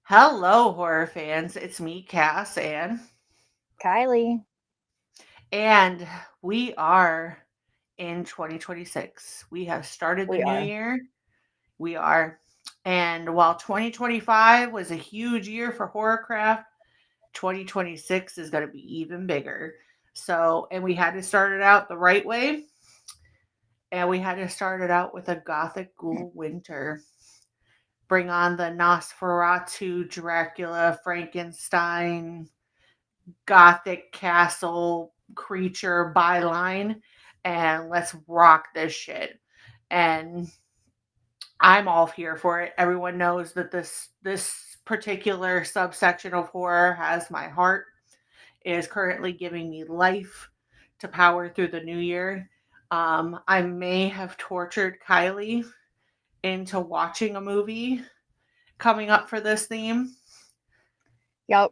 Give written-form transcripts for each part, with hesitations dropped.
Hello, horror fans. It's me, Cass, Kylie, and we are in 2026. We have started the we new are. year. We are. And while 2025 was a huge year for Horrorcraft, 2026 is going to be even bigger. So, and we had to start it out the right way, and we had to start it out with a Gothic Ghoul Winter. Bring on the Nosferatu, Dracula, Frankenstein, Gothic castle creature byline, and let's rock this shit. And I'm all here for it. Everyone knows that this particular subsection of horror has my heart. It is currently giving me life to power through the new year. I may have tortured Kylie into watching a movie coming up for this theme. Yep.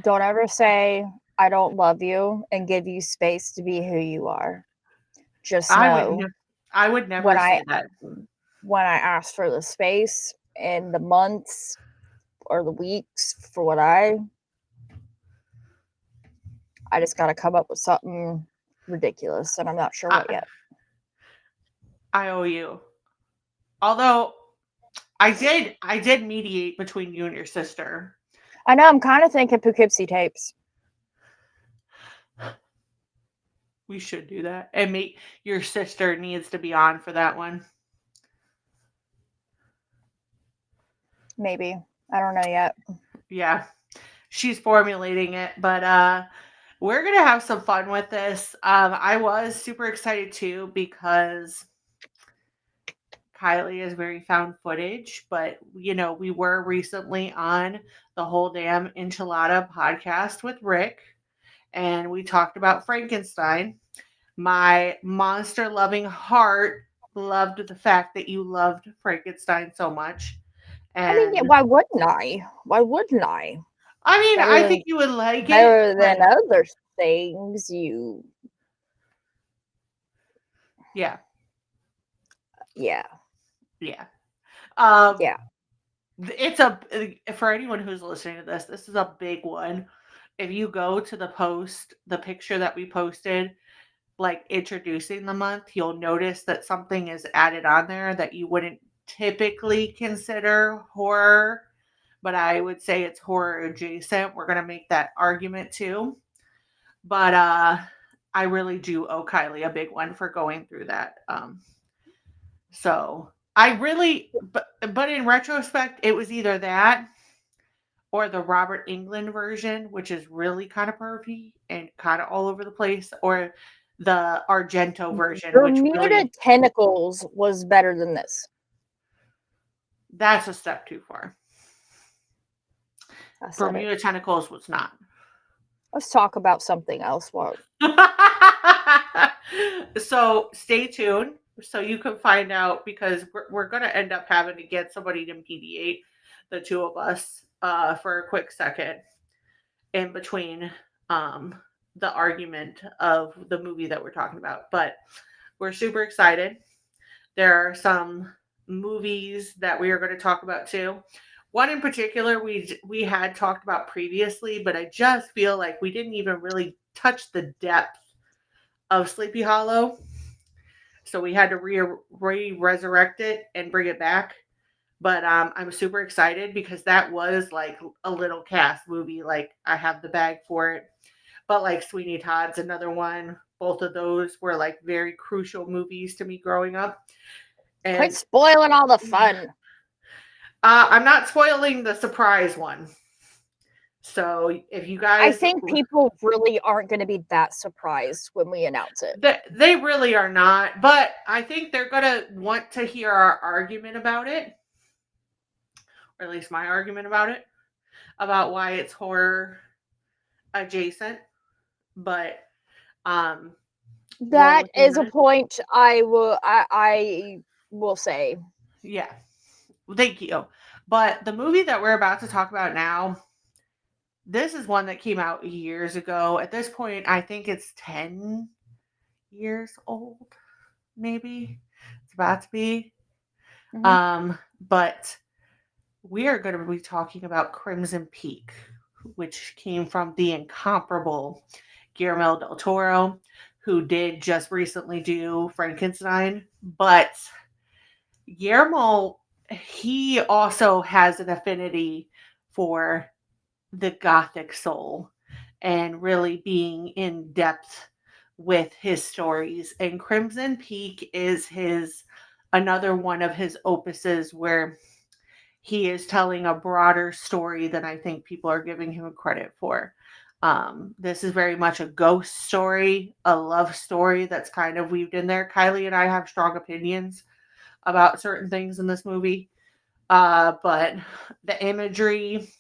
Don't ever say I don't love you and give you space to be who you are. Just I would know ne- I would when never I say that. when I ask for the space and the months or the weeks for what I just got to come up with something ridiculous and I'm not sure what I, yet. I owe you. Although I did mediate between you and your sister. I know I'm kind of thinking Poughkeepsie tapes. We should do that. And make your sister needs to be on for that one. Maybe. I don't know yet. Yeah. She's formulating it, but we're going to have some fun with this. I was super excited too because Kylie is very found footage, but we were recently on the whole damn enchilada podcast with Rick and we talked about Frankenstein. My monster loving heart loved the fact that you loved Frankenstein so much. I mean, yeah, And why wouldn't I? Why wouldn't I? I mean, Better I than think you would like it, better but than other things you yeah, yeah. yeah. Um, Yeah. it's a for anyone who's listening to this, this is a big one. If you go to the picture that we posted, like introducing the month, you'll notice that something is added on there that you wouldn't typically consider horror, but I would say it's horror adjacent. We're going to make that argument too. But I really do owe Kylie a big one for going through that. So I really, but in retrospect, it was either that or the Robert England version, which is really kind of pervy and kind of all over the place, or the Argento version, which Bermuda really Tentacles was better than this. that's a step too far. I said it. Bermuda Tentacles was not. Let's talk about something else. What? So stay tuned so you can find out because we're going to end up having to get somebody to mediate the two of us for a quick second in between um, the argument of the movie that we're talking about. But we're super excited. There are some movies that we are going to talk about too. One in particular we had talked about previously, but I just feel like we didn't even really touch the depth of Sleepy Hollow. So we had to resurrect it and bring it back. But I'm super excited because that was like a little cast movie. Like I have the bag for it. But like Sweeney Todd's another one. Both of those were like very crucial movies to me growing up. Quit And spoiling all the fun. I'm not spoiling the surprise one. So if you I guys, think people really aren't going to be that surprised when we announce it. they really are not, but I think they're gonna want to hear our argument about it, or at least my argument about why it's horror adjacent. But um, we'll That look is a into it. point I will say. Yeah, thank you. But the movie that we're about to talk about now, this is one that came out years ago. At this point, I think it's 10 years old, maybe. It's about to be. Hmm. But we are going to be talking about Crimson Peak, which came from the incomparable Guillermo del Toro, who did just recently do Frankenstein. But Guillermo, he also has an affinity for the Gothic soul and really being in depth with his stories. And Crimson Peak is his another one of his opuses where he is telling a broader story than I think people are giving him credit for. This is very much a ghost story, a love story that's kind of weaved in there. Kylie and I have strong opinions about certain things in this movie, but the imagery,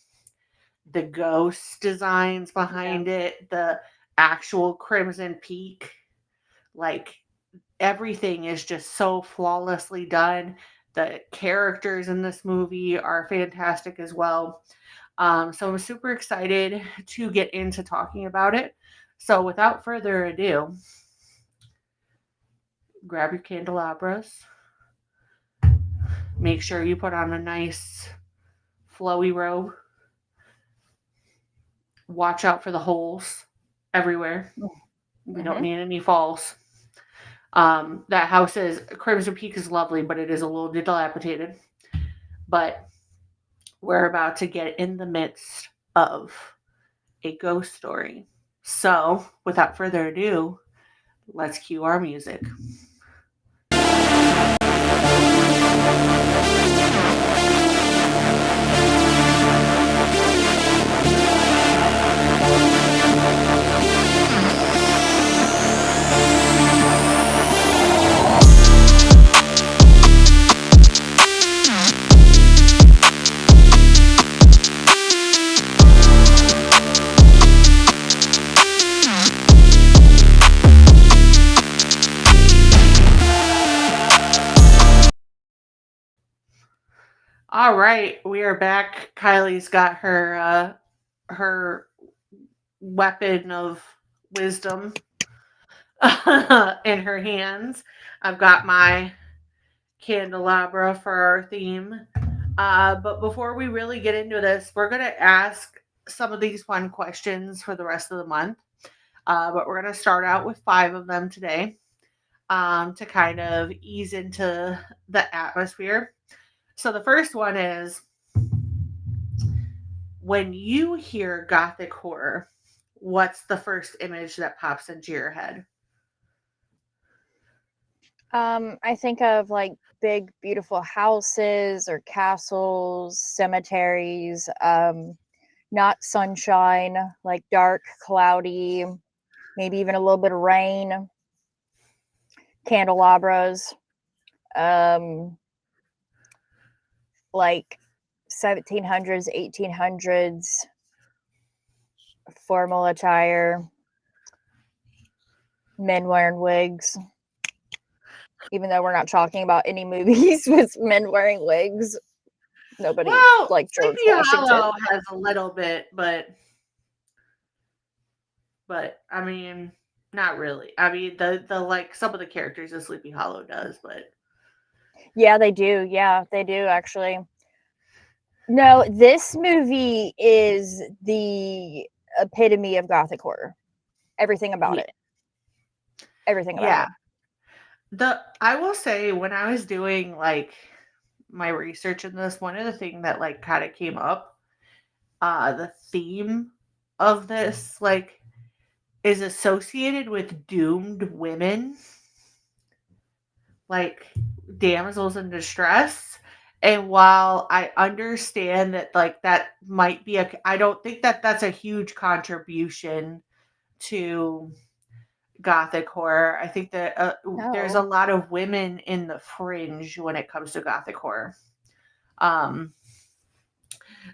the ghost designs Yeah. behind it, the actual Crimson Peak, like everything is just so flawlessly done. The characters in this movie are fantastic as well. So I'm super excited to get into talking about it. So without further ado, grab your candelabras. Make sure you put on a nice flowy robe. Watch out for the holes everywhere. We don't Mm-hmm. need any falls. That house is Crimson Peak is lovely, but it is a little dilapidated. But we're about to get in the midst of a ghost story. So, without further ado, let's cue our music. All right, we are back. Kylie's got her weapon of wisdom in her hands. I've got my candelabra for our theme. But before we really get into this, we're going to ask some of these fun questions for the rest of the month. But we're going to start out with 5 of them today to kind of ease into the atmosphere. So the first one is, when you hear Gothic horror, what's the first image that pops into your head? I think of like big, beautiful houses or castles, cemeteries, not sunshine, like dark, cloudy, maybe even a little bit of rain, candelabras, um, like 1700s, 1800s, formal attire, men wearing wigs. Even though we're not talking about any movies with men wearing wigs, nobody Well, like George Sleepy Washington. Hollow has a little bit, but I mean, not really. I mean, the like some of the characters of Sleepy Hollow does, but Yeah, they do. Yeah, they do actually. No, this movie is the epitome of gothic horror. Everything about yeah, it. Everything about yeah. it. The I will say when I was doing like my research in this, one of the thing that like kind of came up, the theme of this like is associated with doomed women, like damsels in distress. And while I understand that like that might be a I don't think that that's a huge contribution to gothic horror. I think that there's a No. lot of women in the fringe when it comes to gothic horror. Um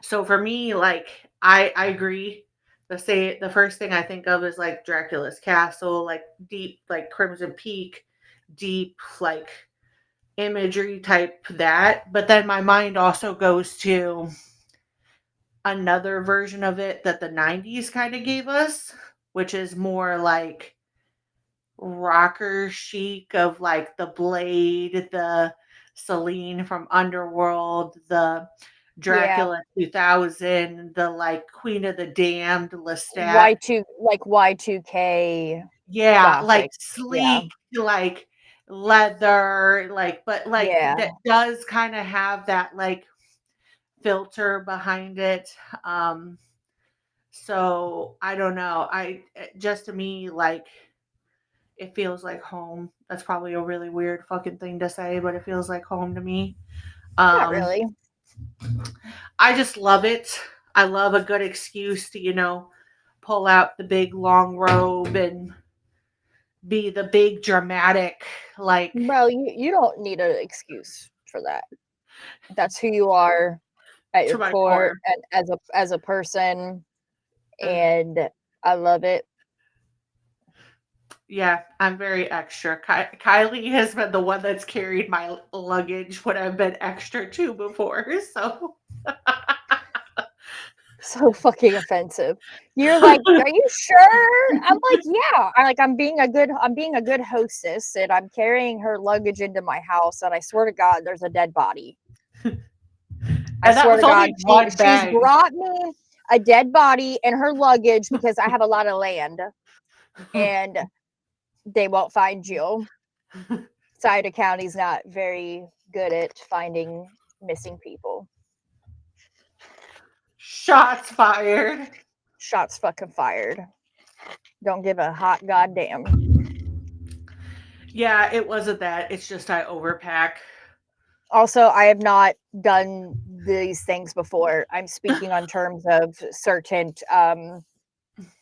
so for me, like I agree. The first thing I think of is like Dracula's castle, like deep like Crimson Peak, deep like imagery type that. But then my mind also goes to another version of it that the 90s kind of gave us, which is more like rocker chic of like the Blade, the Celine from Underworld, the Yeah. Dracula 2000, the like Queen of the Damned Lestat. Y2, like Y2K Yeah, like Gothic. Yeah. sleek, like leather, like but like Yeah. that does kind of have that like filter behind it. Um so I don't know. Just to me like it feels like home. That's probably a really weird fucking thing to say, but it feels like home to me. Not Um really. I just love it. I love a good excuse to, pull out the big long robe and be the big dramatic, like, Bro, you don't need an excuse for that. That's who you are at to your my core core. and as a person, Uh, and I love it. yeah, I'm very extra. Kylie has been the one that's carried my luggage when I've been extra too before. So, So fucking offensive. You're like, "Are you sure?" I'm like, "Yeah." I'm being a good hostess, and I'm carrying her luggage into my house, and I swear to God, there's a dead body. I and that swear was to God, only one she's bag. brought me a dead body in her luggage because I have a lot of land, and they won't find you. Sauter County's not very good at finding missing people. Shots fired. Shots fucking fired. Don't give a hot goddamn. Yeah, it wasn't that. It's just I overpack. Also, I have not done these things before. I'm speaking on terms of certain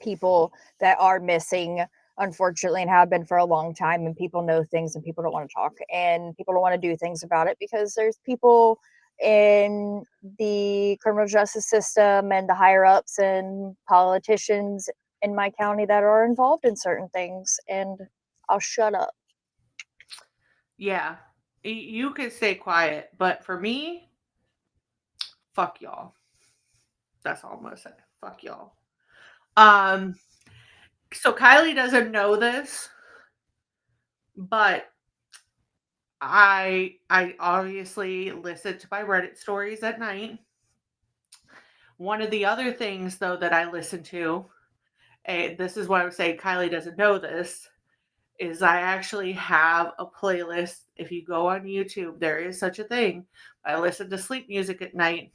people that are missing, unfortunately, and have been for a long time. And people know things, and people don't want to talk, and people don't want to do things about it because there's people in the criminal justice system and the higher ups and politicians in my county that are involved in certain things. And I'll shut up. Yeah, you can stay quiet, but for me, fuck y'all. That's all I'm gonna say. Fuck y'all. Um, so Kylie doesn't know this, but I obviously listen to my Reddit stories at night. One of the other things though that I listen to, and this is what I'm saying Kylie doesn't know this, is I actually have a playlist. If you go on YouTube, there is such a thing. I listen to sleep music at night,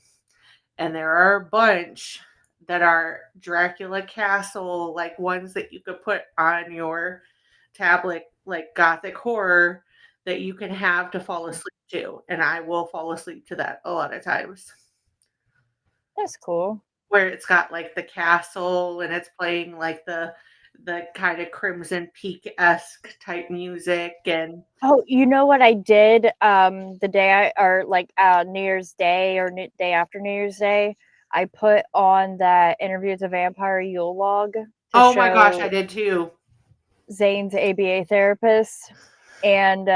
and there are a bunch that are Dracula Castle, like ones that you could put on your tablet, like Gothic horror that you can have to fall asleep to. And I will fall asleep to that a lot of times. That's cool. Where it's got like the castle and it's playing like the kind of Crimson Peak esque type music and Oh, you know what I did the day or like New Year's Day or day after New Year's Day? I put on that Interview with a Vampire Yule log to oh my gosh, I show did too. Zane's ABA therapist, and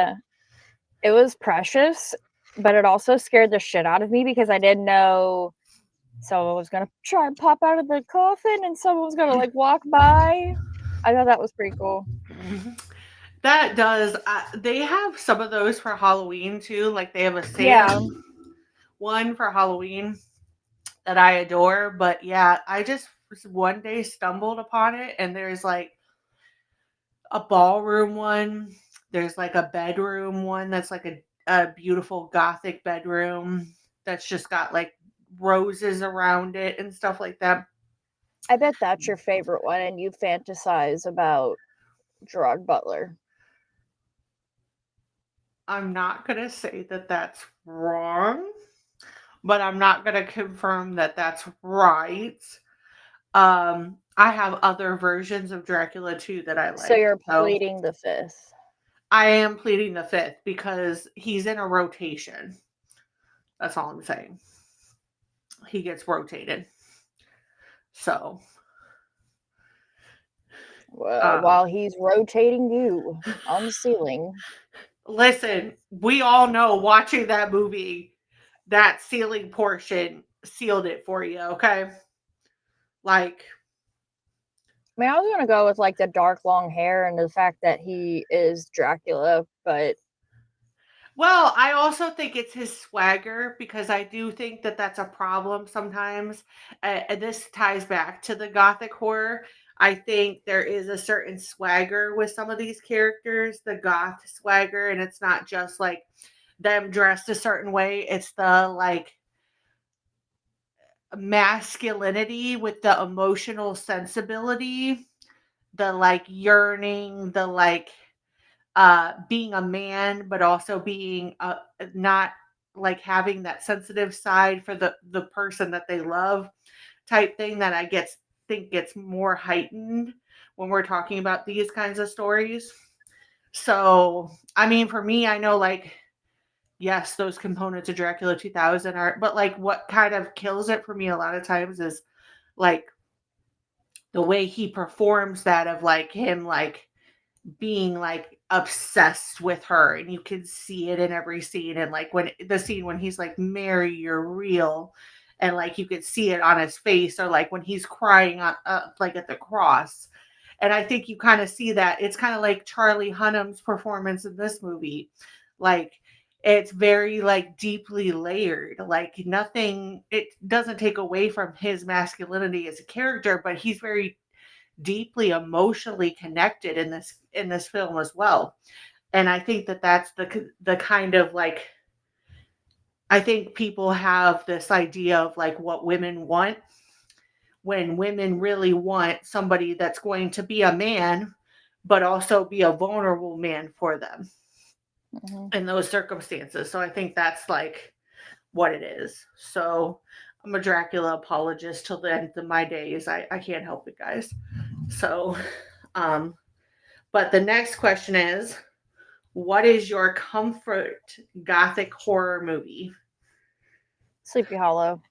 it was precious, but it also scared the shit out of me because I didn't know someone was gonna try and pop out of the coffin and someone was gonna like walk by. I thought that was pretty cool. That does. They have some of those for Halloween too. Like they have a Yeah, Sam one for Halloween that I adore. But yeah, I just one day stumbled upon it, and there's like a ballroom one. There's like a bedroom one that's like a beautiful gothic bedroom that's just got like roses around it and stuff like that. I bet that's your favorite one, and you fantasize about Gerard Butler. I'm not going to say that that's wrong, but I'm not going to confirm that that's right. I have other versions of Dracula too that I So like. you're So pleading the fifth. I am pleading the fifth because he's in a rotation. That's all I'm saying. He gets rotated. So, While um, he's rotating you on the ceiling. listen, we all know watching that movie, that ceiling portion sealed it for you, okay? Like, I mean, I was gonna go with the dark long hair and the fact that he is Dracula, but Well, I also think it's his swagger because I do think that that's a problem sometimes. And this ties back to the gothic horror. I think there is a certain swagger with some of these characters, the goth swagger, and it's not just like them dressed a certain way, it's the like masculinity with the emotional sensibility, the like yearning, the like being a man but also being not like having that sensitive side for the person that they love type thing that I gets think gets more heightened when we're talking about these kinds of stories. So I mean, for me, I know like yes, those components of Dracula 2000 are, but like what kind of kills it for me a lot of times is like the way he performs that of like him like being like obsessed with her, and you can see it in every scene, and like when the scene when he's like, Mary, you're real, and like you could see it on his face, or like when he's crying on like at the cross. And I think you kind of see that it's kind of like Charlie Hunnam's performance in this movie. Like it's very like deeply layered, like nothing, it doesn't take away from his masculinity as a character, but he's very deeply emotionally connected in this film as well. And I think that that's the kind of like, I think people have this idea of like what women want, when women really want somebody that's going to be a man but also be a vulnerable man for them Hmm. in those circumstances. So I think that's like what it is. So I'm a Dracula apologist till the end of my days. I can't help it, guys. So um but the next question is, what is your comfort gothic horror movie? Sleepy Hollow.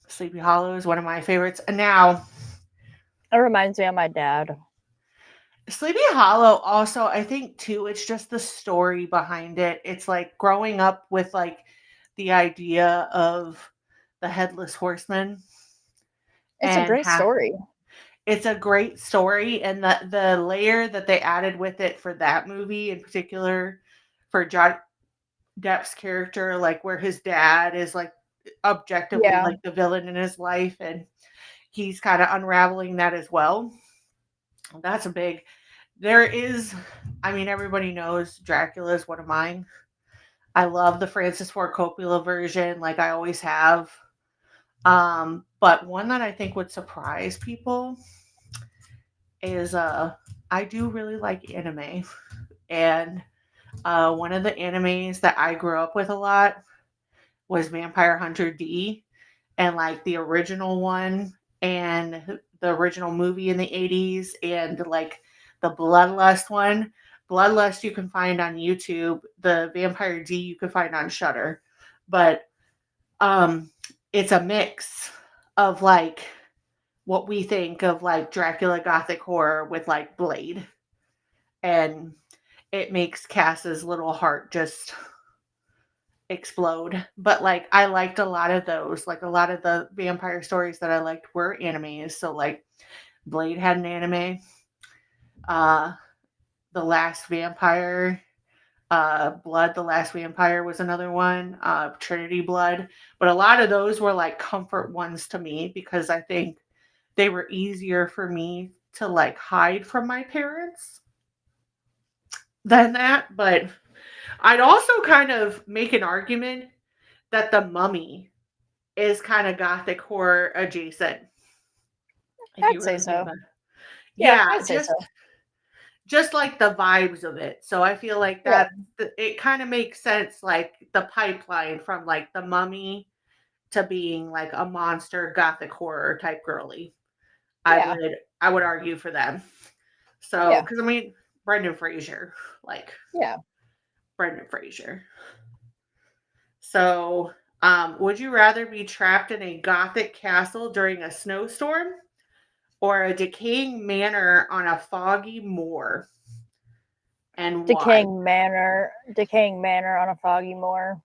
Sleepy Hollow is one of my favorites. Now, It reminds me of my dad. Sleepy Hollow also, I think too, it's just the story behind it. It's like growing up with like the idea of the headless horseman It's a and great story. it's a great story, and the layer that they added with it for that movie in particular for John Depp's character, like where his dad is like objectively Yeah. like the villain in his life, and he's kind of unraveling that as well. That's a big. There is, I mean, everybody knows Dracula is one of mine. I love the Francis Ford Coppola version, like I always have. But one that I think would surprise people is I do really like anime, and one of the animes that I grew up with a lot was Vampire Hunter D, and like the original one, and the original movie in the 80s, and like the Bloodlust one. Bloodlust you can find on YouTube. The Vampire D you can find on Shutter. But um it's a mix of like what we think of like Dracula gothic horror with like Blade, and it makes Cass's little heart just explode. But like I liked a lot of those. Like a lot of the vampire stories that I liked were animes. So like Blade had an anime. Uh The Last Vampire, Blood, The Last Vampire was another one. Trinity Blood. But a lot of those were like comfort ones to me because I think they were easier for me to like hide from my parents than that. But I'd also kind of make an argument that The Mummy is kind of gothic horror adjacent, if I'd you say really think so. about it. Yeah, Yeah, I'd say so. just like the vibes of it. So I feel like Yeah. that it kind of makes sense, like the pipeline from like The Mummy to being like a monster gothic horror type girly. I Yeah. would I would argue for them. So Yeah. because I mean Brendan Fraser, like Yeah. Brendan Fraser. So would you rather be trapped in a gothic castle during a snowstorm or a decaying manor on a foggy moor, and why? Decaying manor on a foggy moor.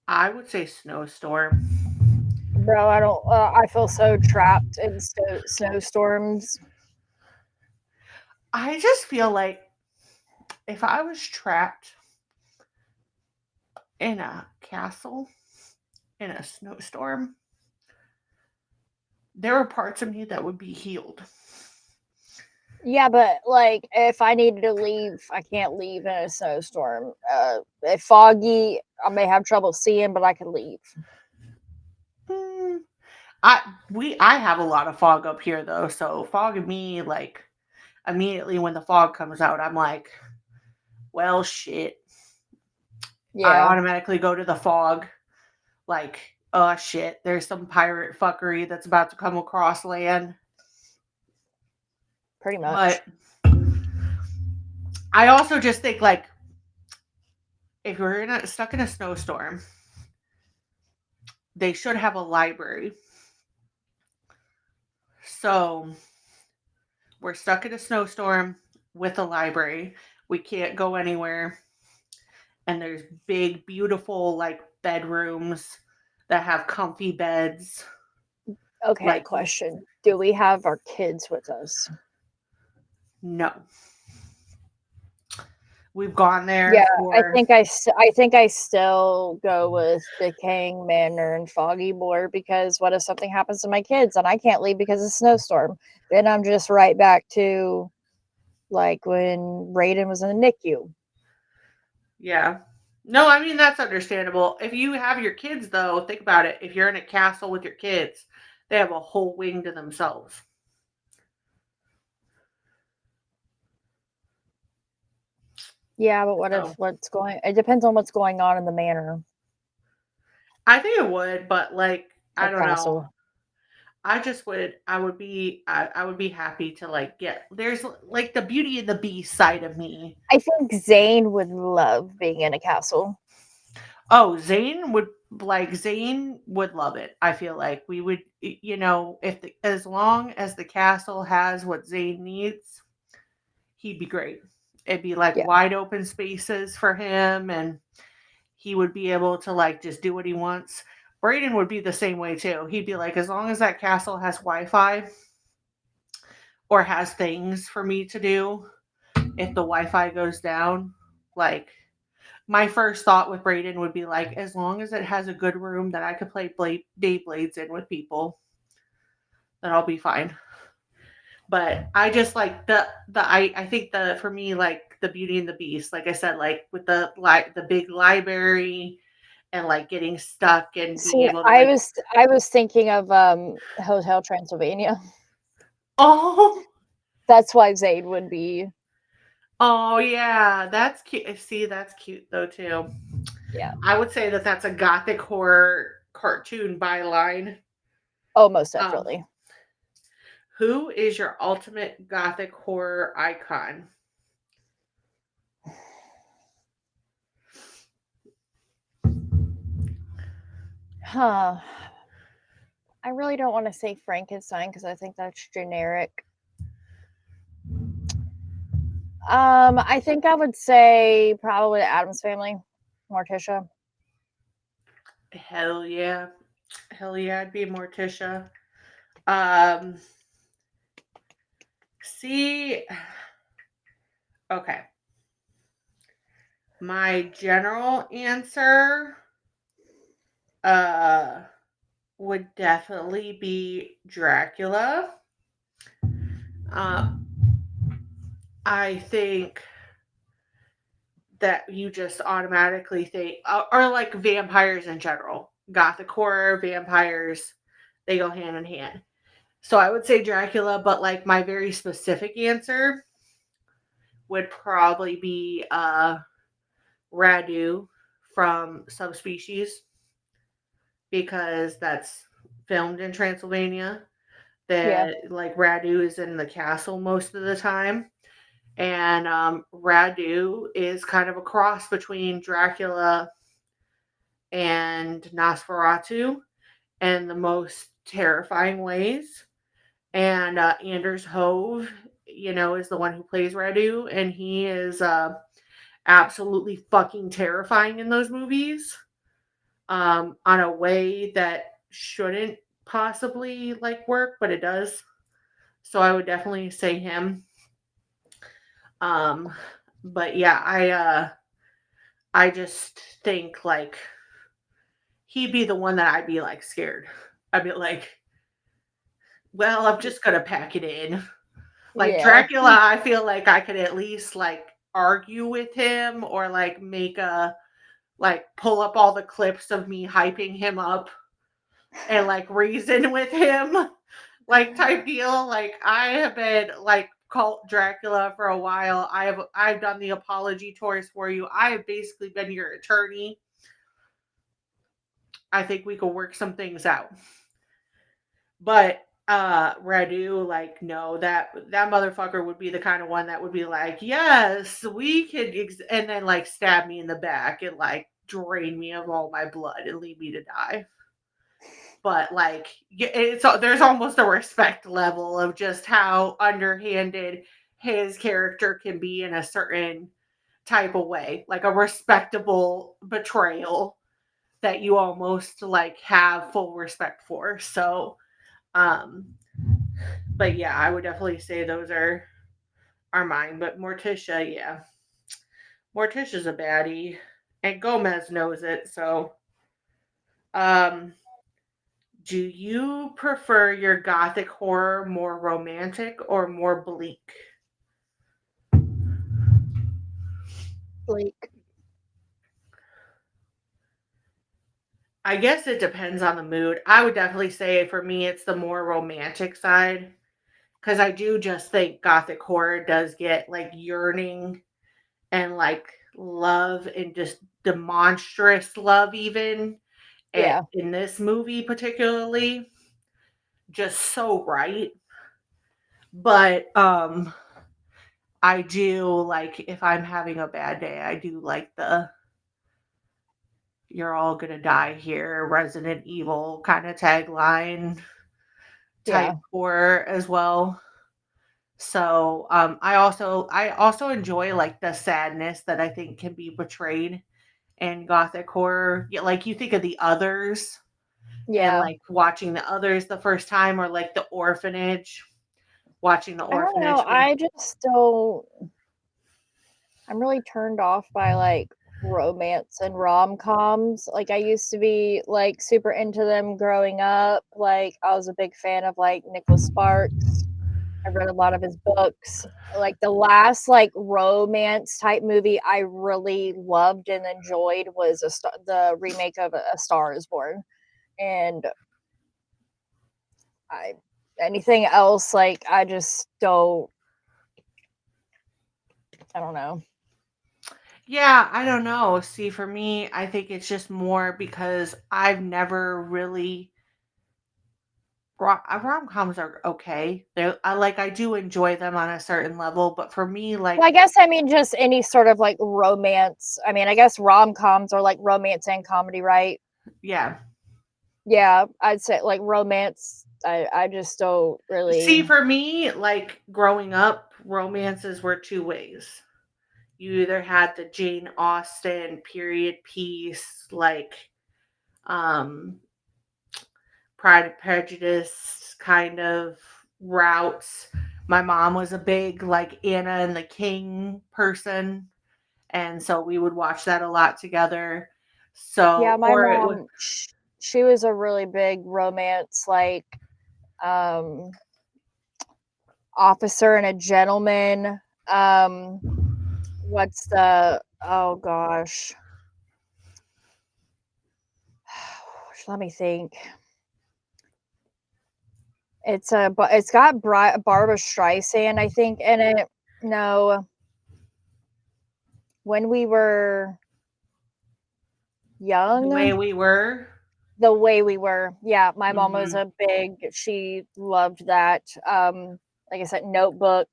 I would say snowstorm. Bro, I don't. I feel so trapped in snowstorms. I just feel like if I was trapped in a castle in a snowstorm, there are parts of me that would be healed. Yeah, but like if I needed to leave, I can't leave in a snowstorm. If foggy, I may have trouble seeing, but I can leave. Mm, I have a lot of fog up here though, so fog and me like immediately when the fog comes out, I'm like, well shit. I Yeah, automatically go to the fog, like, oh shit, there's some pirate fuckery that's about to come across land. pretty much. But I also just think like if you're stuck in a snowstorm, they should have a library. So we're stuck in a snowstorm with a library. We can't go anywhere. And there's big, beautiful, like bedrooms that have comfy beds. Okay, Like, question. Do we have our kids with us? no. We've gone there Yeah, for, I think I still go with Decaying Manor and Foggy Moor because what if something happens to my kids and I can't leave because of a snowstorm? Then I'm just right back to like when Raiden was in the NICU. yeah. No, I mean, that's understandable. If you have your kids, though, think about it. If you're in a castle with your kids, they have a whole wing to themselves. Yeah, but what if So what's going? It depends on what's going on in the manor I think it would, but like, or I don't know. castle. I would be happy to like get, there's like the Beauty and the Beast side of me. I think Zane would love being in a castle. Oh, Zane would love it. I feel like we would, if as long as the castle has what Zane needs, he'd be great. It'd be like Yeah. wide open spaces for him, and he would be able to like just do what he wants. Braden would be the same way too. He'd be like, as long as that castle has Wi-Fi or has things for me to do, if the Wi-Fi goes down, like my first thought with Braden would be like, as long as it has a good room that I could play Beyblades in with people, then I'll be fine. But I just like I think the for me like the Beauty and the Beast, like I said, like with the big library and like getting stuck and being See, able to like, I was thinking of Hotel Transylvania. oh, That's why Zane would be. oh yeah, that's cute. See, that's cute though too. Yeah. I would say that that's a gothic horror cartoon byline. Oh, most Um, definitely. who is your ultimate gothic horror icon? Huh. I really don't want to say Frankenstein because I think that's generic. I think I would say probably the Adams Family, Morticia. Hell yeah. Hell yeah, I'd be Morticia. Um, see, okay. My general answer uh would definitely be Dracula. Um, I think that you just automatically think, or like vampires in general, gothic horror, vampires, they go hand in hand. So I would say Dracula, but like my very specific answer would probably be Radu from Subspecies because that's filmed in Transylvania. Yeah. That like Radu is in the castle most of the time. And Radu is kind of a cross between Dracula and Nosferatu in the most terrifying ways. And Anders Hove, is the one who plays Radu, and he is absolutely fucking terrifying in those movies, on a way that shouldn't possibly like work, but it does. So I would definitely say him. Um, But yeah, I just think like he'd be the one that I'd be like scared. I'd be like, well, I'm just gonna pack it in. Like Yeah. Dracula, I feel like I could at least like argue with him or like make a like pull up all the clips of me hyping him up and like reason with him, like type deal. Like I have been like cult Dracula for a while. I've done the apology tours for you. I have basically been your attorney. I think we could work some things out. But Radu, like, no, that motherfucker would be the kind of one that would be like, yes, we could, and then like stab me in the back and like drain me of all my blood and leave me to die. But like, it's there's almost a respect level of just how underhanded his character can be in a certain type of way, like a respectable betrayal that you almost like have full respect for. So, um, but yeah, I would definitely say those are mine. But Morticia, yeah, Morticia's a baddie, and Gomez knows it. So, um, do you prefer your gothic horror more romantic or more bleak? Like, I guess it depends on the mood. I would definitely say for me, it's the more romantic side because I do just think gothic horror does get like yearning and like love and just demonstrous love, even yeah. in this movie, particularly, just so right. But I do like if I'm having a bad day, I do like the you're all gonna die here, Resident Evil kind of tagline type Yeah. horror as well. So I also enjoy like the sadness that I think can be portrayed in gothic horror. Yeah, like you think of the others and Yeah. like watching the others the first time or like the orphanage, watching the I don't know. orphanage. I'm really turned off by like romance and rom-coms. Like I used to be like super into them growing up. Like I was a big fan of like Nicholas Sparks. I read a lot of his books. Like the last like romance type movie I really loved and enjoyed was the remake of A Star Is Born. And I anything else like I don't know. Yeah, I don't know. See, for me, I think it's just more because I've never really rom-coms are okay. I do enjoy them on a certain level, but for me, Well, like, I guess I mean just any sort of like romance. I mean, I guess rom-coms are like romance and comedy, right? yeah. Yeah, I'd say like romance. I just don't See, really. for me, like growing up, romances were two ways. You either had the Jane Austen period piece, like um Pride and Prejudice kind of routes. My mom was a big like Anna and the King person, and so we would watch that a lot together. Yeah, So, my or it was mom, she was a really big romance, like um, officer and a gentleman. Um, what's the? Oh gosh, let me think. But it's got Barbara Streisand, I think, in it. No, when we were the way young, we were. the way we were. Yeah, my mom was Hmm. a big. She loved that. Like I said, Notebook,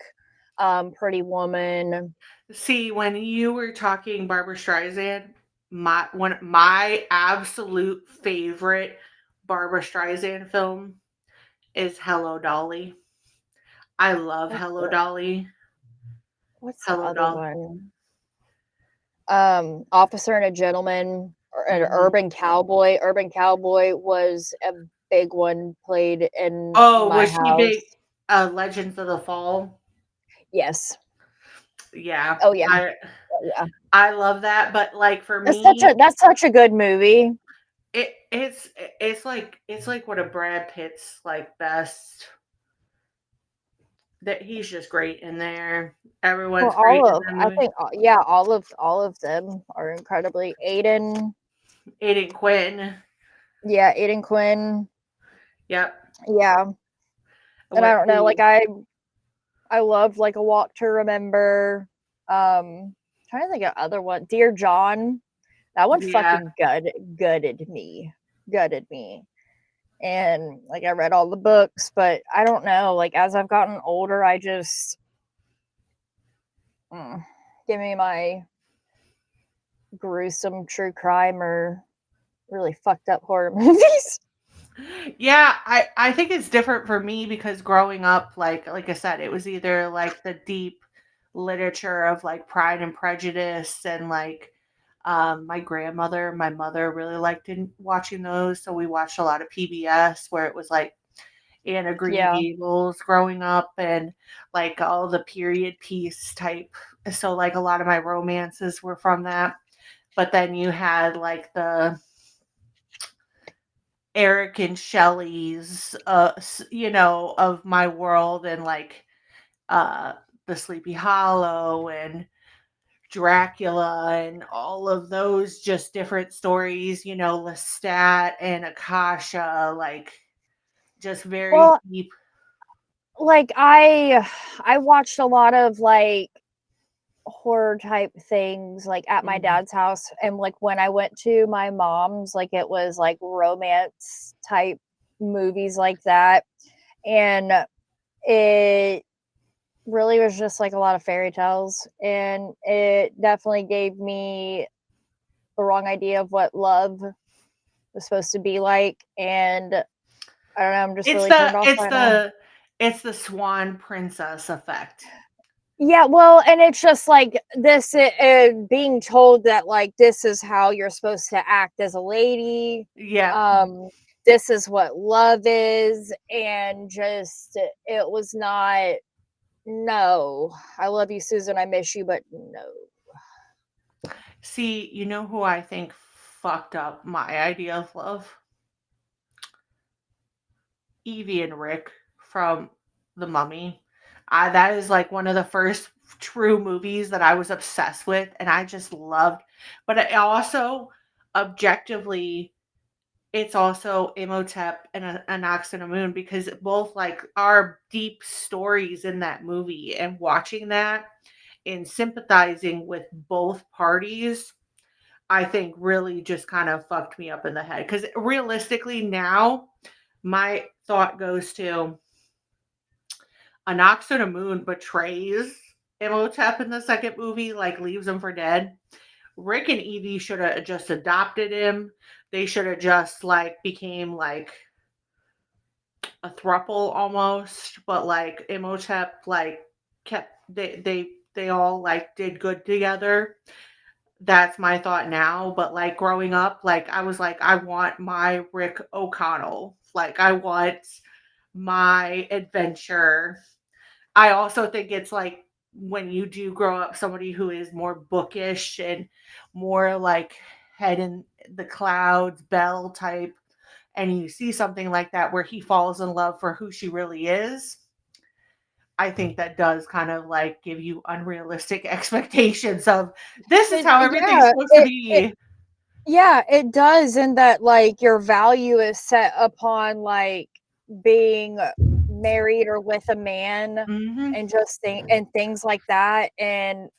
Pretty Woman. See, when you were talking Barbara Streisand, my absolute favorite Barbara Streisand film is Hello Dolly. I love What's Hello the Dolly. what's the Hello other Dolly. one? Officer and a Gentleman, or an Hmm. Urban Cowboy. Urban Cowboy was a big one played in Oh, my was she big? house. Legends of the Fall. Yes. Yeah. Oh yeah, I oh, yeah. I love that, but like for That's such me, a good movie. it's like one of Brad Pitt's like best, that he's just great in there. Well, Everyone's great in that I movie. think yeah, all of them are incredibly. Aiden, Aiden Quinn. yeah, Aiden Quinn, Yep. yeah. And I What don't know, like who I loved like A Walk to Remember. Trying to think of other one. Dear John. That one Yeah. fucking gutted me. Gutted me. And like I read all the books, but I don't know. Like as I've gotten older, I just mm, give me my gruesome true crime or really fucked up horror movies. Yeah, I think it's different for me because growing up, like I said, it was either like the deep literature of like Pride and Prejudice, and like my grandmother, my mother really liked watching those, so we watched a lot of PBS where it was like Anna Green Yeah. Gables growing up, and like all the period piece type. So like a lot of my romances were from that. But then you had like the Eric and Shelley's, of my world, and like uh, the Sleepy Hollow and Dracula and all of those just different stories, Lestat and Akasha, like just very Well, deep. like I watched a lot of like horror type things like at my Mhm. dad's house, and like when I went to my mom's, like it was like romance type movies like that, and it really was just like a lot of fairy tales, and it definitely gave me the wrong idea of what love was supposed to be like, and I don't know, I'm just It's really the turned off it's by it now. the it's the swan princess effect. Yeah, well, and it's just like this being told that like this is how you're supposed to act as a lady. Yeah. Um this is what love is, and just it was not. No. I love you, Susan. I miss you, but no. See, you know who I think fucked up my idea of love? Evie and Rick from The Mummy. That is like one of the first true movies that I was obsessed with, and I just loved. But I also, objectively, it's also Imhotep and a Nox and a Moon, because both like are deep stories in that movie, and watching that and sympathizing with both parties, I think really just kind of fucked me up in the head. Because realistically, now my thought goes to Anox to the Moon betrays Imhotep in the second movie, like leaves him for dead. Rick and Evie should have just adopted him. They should have just like became like a thruple almost, but like Imhotep like kept they all like did good together. That's my thought now, but like growing up, like I was like, I want my Rick O'Connell. Like I want my adventure. I also think it's like when you do grow up somebody who is more bookish and more like head in the clouds, Belle type, and you see something like that where he falls in love for who she really is, I think that does kind of like give you unrealistic expectations of this is how everything's Yeah, supposed to be. yeah, it does, in that like your value is set upon like being married or with a man, Mhm. and just and things like that, and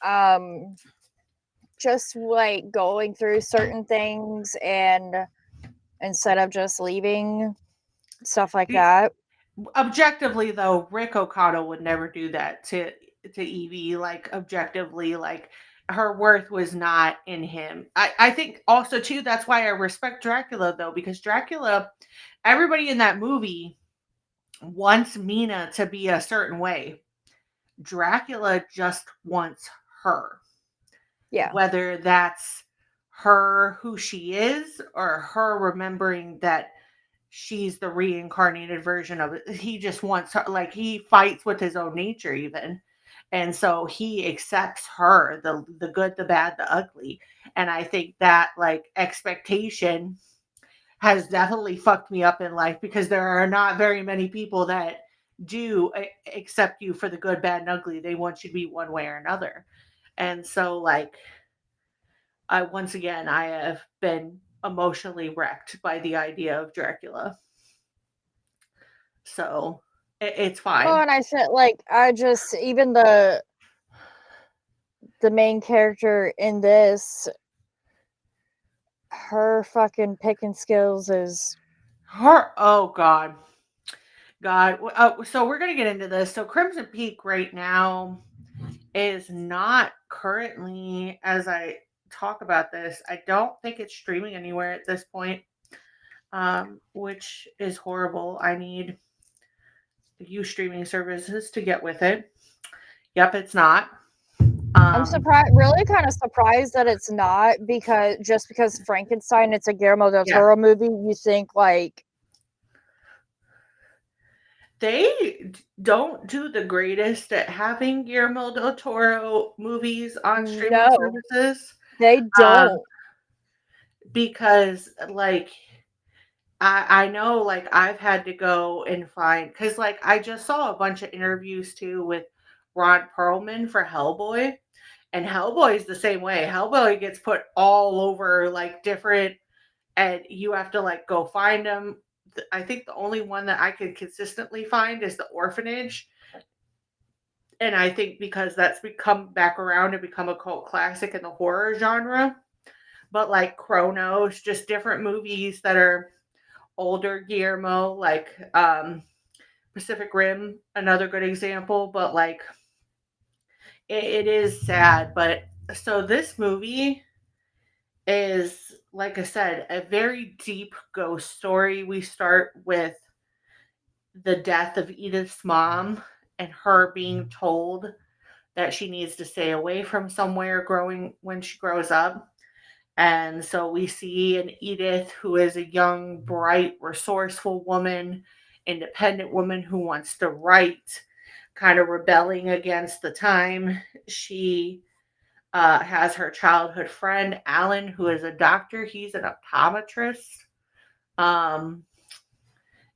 just like going through certain things, and instead of just leaving, stuff like The that. Objectively though, Rick O'Connell would never do that to Evie. Like objectively, like her worth was not in him. I think also too that's why I respect Dracula though, because Dracula, everybody in that movie wants Mina to be a certain way. Dracula just wants her. Yeah. Whether that's her who she is, or her remembering that she's the reincarnated version of it. He just wants her, like he fights with his own nature even. And so he accepts her, the good, the bad, the ugly. And I think that like expectation has definitely fucked me up in life, because there are not very many people that do accept you for the good, bad, and ugly. They want you to be one way or another. And so like I once again I have been emotionally wrecked by the idea of Dracula. So it's Well, fine. and I said, like, I just, even the main character in this, her fucking picking skills is Her, oh God. So we're gonna get into this. So Crimson Peak right now is not currently, as I talk about this, I don't think it's streaming anywhere at this point, which is horrible. I need you streaming services to get with it. Yep, it's not. I'm Um, surprised, really kind of surprised that it's not, because just because Frankenstein, it's a Guillermo del yeah, Toro movie, you think like, they don't do the greatest at having Guillermo del Toro movies on streaming no, services. they Um, don't. because like I know like I've had to go and find, because like I just saw a bunch of interviews too with Ron Perlman for Hellboy, and Hellboy is the same way. Hellboy gets put all over like different, and you have to like go find them. I think the only one that I could consistently find is the Orphanage, and I think because that's become back around and become a cult classic in the horror genre. But like Chronos, just different movies that are older Guillermo, like Pacific Rim, another good example. But like it is sad. But so this movie is, like I said, a very deep ghost story. We start with the death of Edith's mom and her being told that she needs to stay away from somewhere growing when she grows up. And so we see an Edith who is a young, bright, resourceful woman, independent woman who wants to write, kind of rebelling against the time. She has her childhood friend, Alan, who is a doctor. He's an optometrist. Um,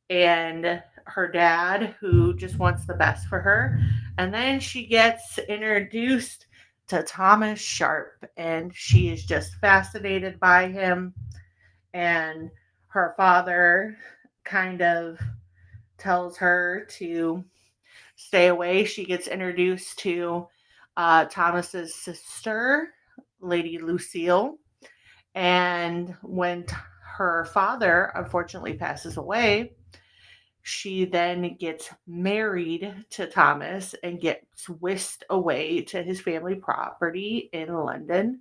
and her dad, who just wants the best for her. And then she gets introduced to Thomas Sharp, and she is just fascinated by him. And her father kind of tells her to stay away. She gets introduced to Thomas's sister, Lady Lucille. And when her father unfortunately passes away, she then gets married to Thomas and gets whisked away to his family property in London.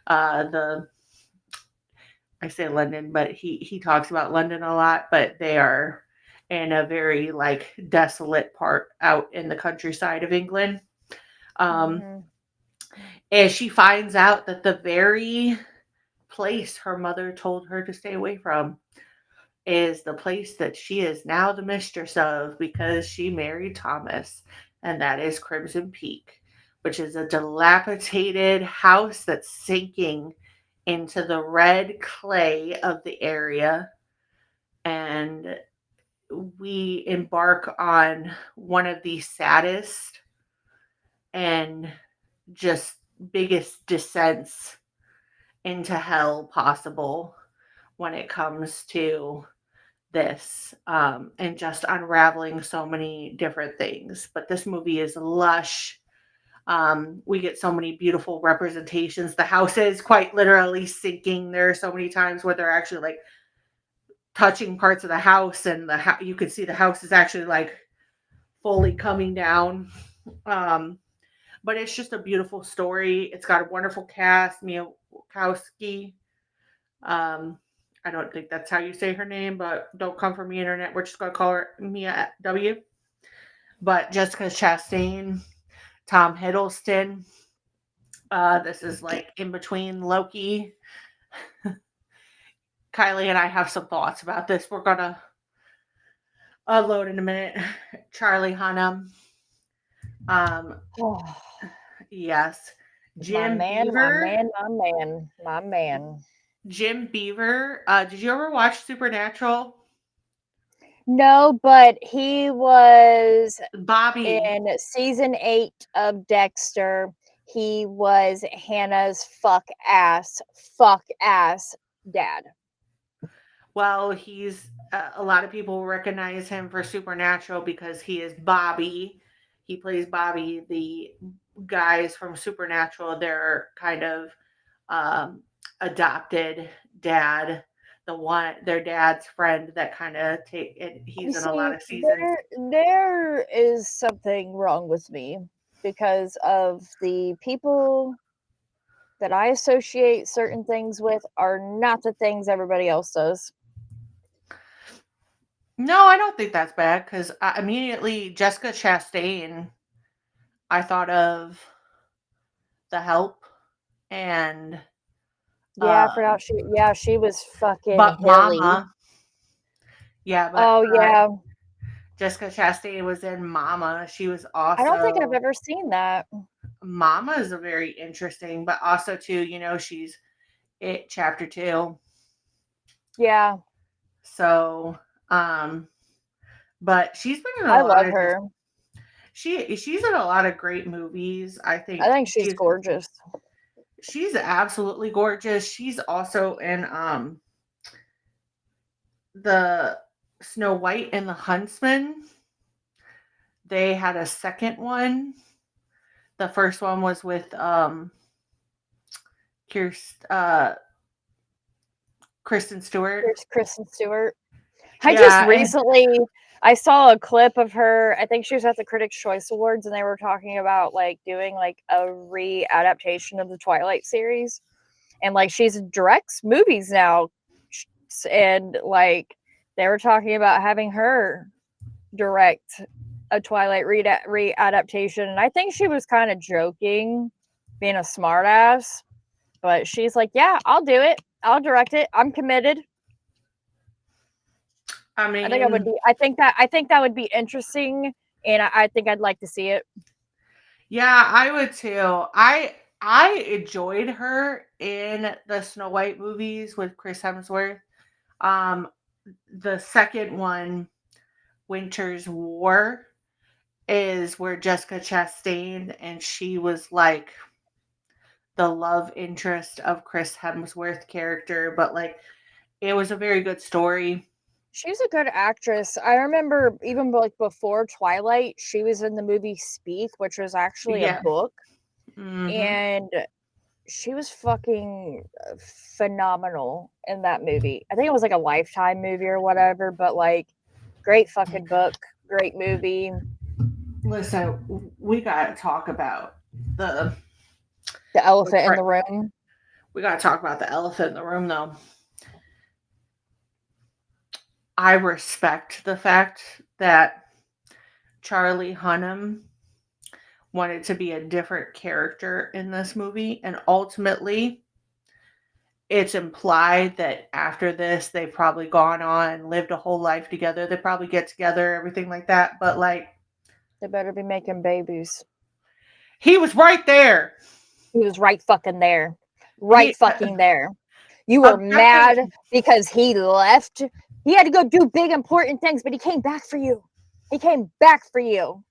The I say London, but he talks about London a lot, but they are in a very like desolate part out in the countryside of England. Um, Mm-hmm. and she finds out that the very place her mother told her to stay away from is the place that she is now the mistress of, because she married Thomas, and that is Crimson Peak, which is a dilapidated house that's sinking into the red clay of the area. And we embark on one of the saddest and just biggest descents into hell possible when it comes to this, and just unraveling so many different things. But this movie is lush. We get so many beautiful representations. The house is quite literally sinking. There are so many times where they're actually like touching parts of the house, and you can see the house is actually like fully coming down. Um, but it's just a beautiful story. It's got a wonderful cast. Mia Wachowski. Um, I don't think that's how you say her name, but don't come for me, internet. We're just gonna call her Mia W. But Jessica Chastain, Tom Hiddleston. This is like in between Loki. Kylie and I have some thoughts about this. We're gonna unload in a minute. Charlie Hunnam. Um, Oh, yes. my Jim man, my Beaver. man, my man, my man. Jim Beaver. Did you ever watch Supernatural? No, but he was Bobby. in season 8 of Dexter. He was Hannah's fuck ass dad. Well, he's a lot of people recognize him for Supernatural because he is Bobby. He plays Bobby. The guys from Supernatural, they're kind of um, adopted dad, the one their dad's friend that kind of take it. You He's in a lot see, of seasons. there is something wrong with me because of the people that I associate certain things with are not the things everybody else does. No, I don't think that's bad because immediately Jessica Chastain, I thought of The Help and Yeah, I um, forgot she was fucking but hilly. Mama. Yeah, but Oh yeah. Jessica Chastain was in Mama. She was I don't think I've also ever seen that. Mama is a very interesting, but also too, she's it chapter 2. Yeah, So, um but she's been in I a lot love of her. she's in a lot of great movies. I I think think she's gorgeous. she's absolutely gorgeous. She's also in the Snow White and the Huntsman. They had a second one. The first one was with Kirst, Kristen Stewart. There's Kristen Stewart. I just Yeah, and recently I saw a clip of her. I think she was at the Critics' Choice Awards, and they were talking about like doing like a re-adaptation of the Twilight series, and like she's directs movies now, and like they were talking about having her direct a Twilight re-adaptation, and I think she was kind of joking, being a smartass, but she's like, "Yeah, I'll do it. I'll direct it. I'm committed." I I think I would mean, be. I think that would be interesting, and I think I'd like to see it. yeah, I would too. I enjoyed her in the Snow White movies with Chris Hemsworth. Um, the second one, Winter's War, is where Jessica Chastain and she was like the love interest of Chris Hemsworth character, but like it was a very good story. She's a good actress. I remember even like before Twilight, she was in the movie Speak, which was actually a Yeah. book, Hmm. and she was fucking phenomenal in that movie. I think it was like a Lifetime movie or whatever, but like great fucking book, great movie. Listen, we got to talk about the The elephant in the room. we got to talk about the elephant in the room though. I respect the fact that Charlie Hunnam wanted to be a different character in this movie, and ultimately it's implied that after this they've probably gone on, lived a whole life together. They probably get together, everything like that, but like They better be making babies. he was right there. He was right fucking there. Right He fucking there. You were objective. mad because he left. He had to go do big important things, but he came back for you. He came back for you.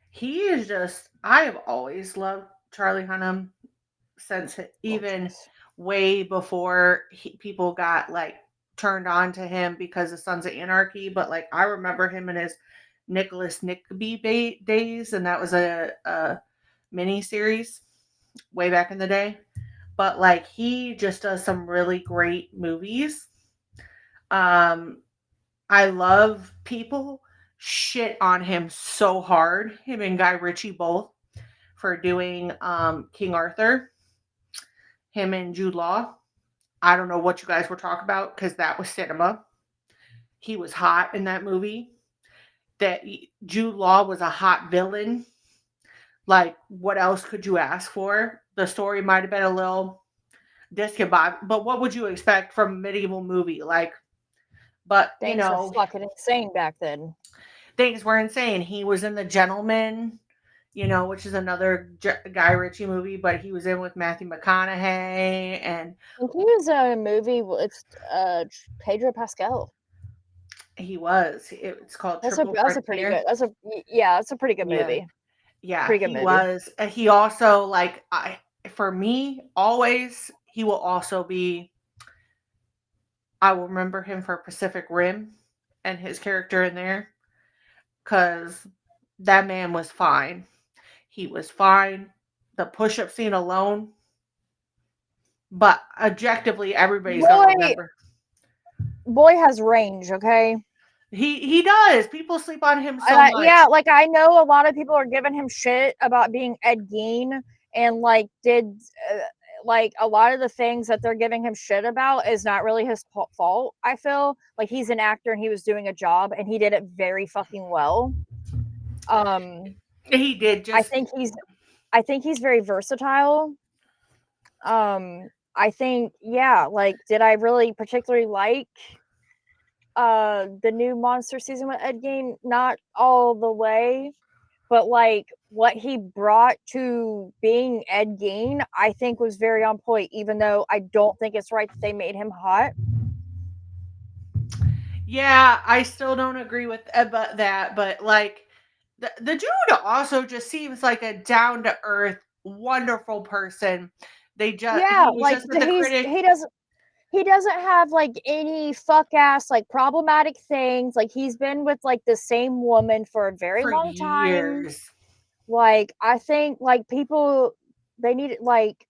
He is just. I have always loved Charlie Hunnam since even Gorgeous. way before people got like turned on to him because of Sons of Anarchy. But like I remember him in his Nicholas Nickleby days, and that was a mini series way back in the day. But like he just does some really great movies. Um, I love people shit on him so hard. Him and Guy Ritchie both for doing King Arthur. Him and Jude Law. I don't know what you guys were talking about because that was cinema. He was hot in that movie. That Jude Law was a hot villain. Like, what else could you ask for? The story might have been a little discombobulated, but what would you expect from a medieval movie? Like, but Things were fucking insane back then. things were insane. He was in The Gentleman. which is another Guy Ritchie movie, but he was in with Matthew McConaughey, and I think he was in a movie with Pedro Pascal. it's called Triple That's a pretty Frontier. good. That's a pretty good Yeah, movie. yeah, Pretty good he movie. was. He also like for me always he will also be. I will remember him for Pacific Rim and his character in there because that man was fine. He was fine. The push-up scene alone, but objectively, everybody's gonna Boy, remember. boy has range. Okay. He does. People sleep on him And so yeah, much. like I know a lot of people are giving him shit about being Ed Gein, and like like a lot of the things that they're giving him shit about is not really his fault. I feel like he's an actor and he was doing a job and he did it very fucking well. Um, He did I just think he's I think he's very versatile. I think yeah, like did I really particularly like the new monster season with Ed Gein? Not all the way, but like what he brought to being Ed Gein, I think was very on point, even though I don't think it's right that they made him hot. yeah. I still don't agree with about that, but like the dude also just seems like a down to earth, wonderful person. Yeah, He was like just at the critic he doesn't have like any fuck ass like problematic things. Like he's been with like the same woman for a very for long time. years. Like I think like people they need like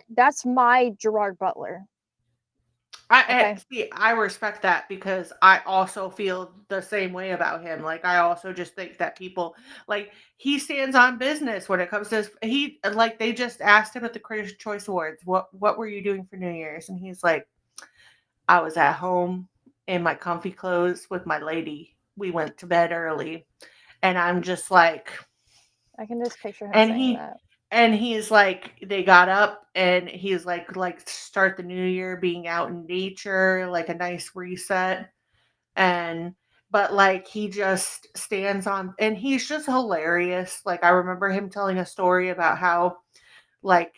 that's my Gerard Butler. I Okay. see. I respect that because I also feel the same way about him. Like I also just think that people like he stands on business when it comes to he like they just asked him at the Critics' Choice Awards, what were you doing for New Year's? And he's like, I was at home in my comfy clothes with my lady. We went to bed early, and I'm just like, I can just picture him and saying that. he's like they got up and he's like start the new year being out in nature, like a nice reset. And but like he just stands on and he's just hilarious. Like I remember him telling a story about how like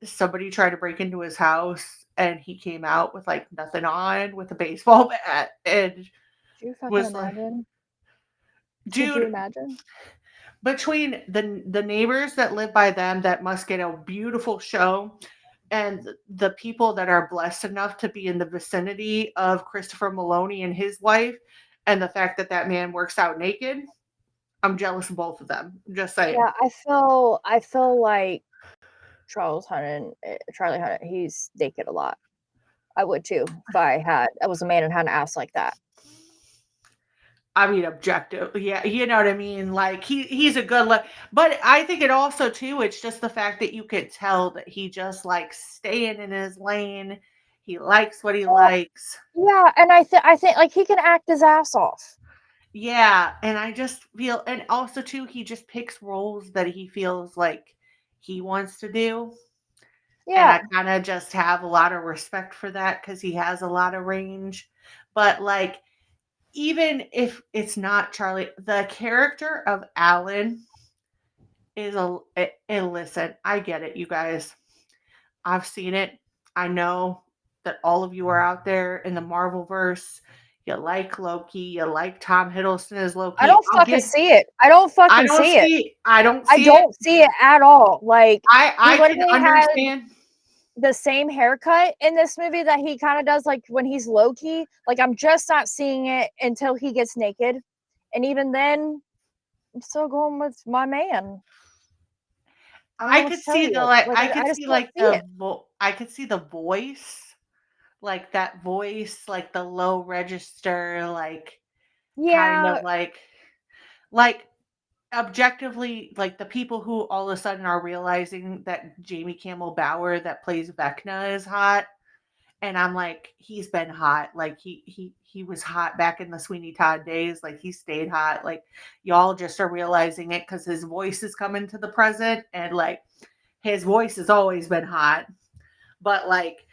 somebody tried to break into his house and he came out with like nothing on with a baseball bat and Could you fucking was like, imagine? Could you dude, imagine? between the neighbors that live by them that must get a beautiful show and the people that are blessed enough to be in the vicinity of Christopher Maloney and his wife, and the fact that that man works out naked, I'm jealous of both of them. Just saying. Yeah, I feel like Charlie Hunnam, he's naked a lot. I would too if I was a man and had an ass like that. I mean, objective, yeah, you know what I mean. Like he's a good look, but I think it also too. It's just the fact that you could tell that he just likes staying in his lane. He likes what he Well, likes. yeah, and I think like he can act his ass off. Yeah, and I just feel and also too, he just picks roles that he feels like he wants to do, and Yeah, I kinda just have a lot of respect for that because he has a lot of range, but, like, even if it's not Charlie the character of Alan is and listen, I get it, you guys. I've seen it. I know that all of you are out there in the Marvel verse. You like Loki, you like Tom Hiddleston as I Loki. don't I'll fucking give see it. I don't fucking see it. I don't I see it. don't see it at all. Like he I can literally had understand. the same haircut in this movie that he kind of does like when he's Loki. Like I'm just not seeing it until he gets naked. And even then, I'm still going with my man. I don't know what to tell you. Like I could I just see don't like see it. I could see the voice, like that voice, like the low register, like kind of Yeah, like objectively, like the people who all of a sudden are realizing that Jamie Campbell Bower that plays Vecna is hot. And I'm like, he's been hot. Like he was hot back in the Sweeney Todd days. Like he stayed hot. Like y'all just are realizing it because his voice is coming to the present, and like his voice has always been hot. But like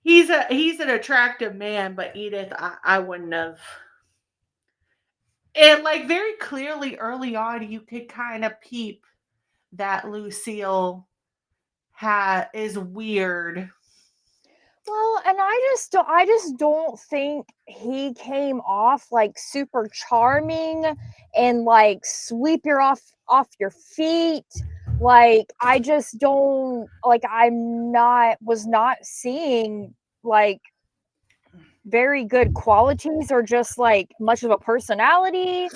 he's an attractive man. But Edith, I wouldn't have. And like very clearly early on, you could kind of peep that Lucille is weird. Well, and I just don't think he came off like super charming and like sweep your off your feet. Like I just don't like I'm not was not seeing like very good qualities or just like much of a personality.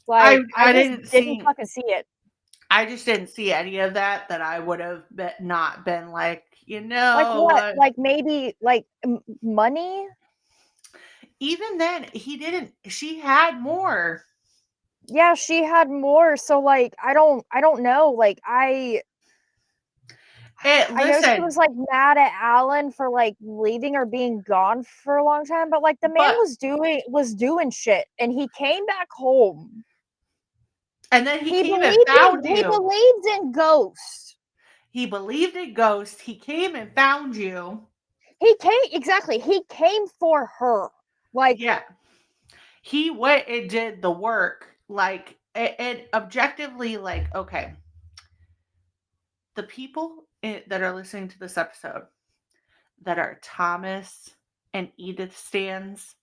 Like I I just didn't didn't see. fucking see it. I just didn't see any of that. That I would have not been like, Like what? what. Like maybe like money? Even then, he didn't. She had more. Yeah, she had more. So like I don't know. Like I know she Listen, was like mad at Alan for like leaving or being gone for a long time, but like the man but was doing shit and he came back home. and then he came and found He you. believed in ghosts. He believed in ghosts. He came and found you. He came exactly. He came for her. Like Yeah, he went and did the work. Like and objectively, like okay, the people that are listening to this episode that are Thomas and Edith stands,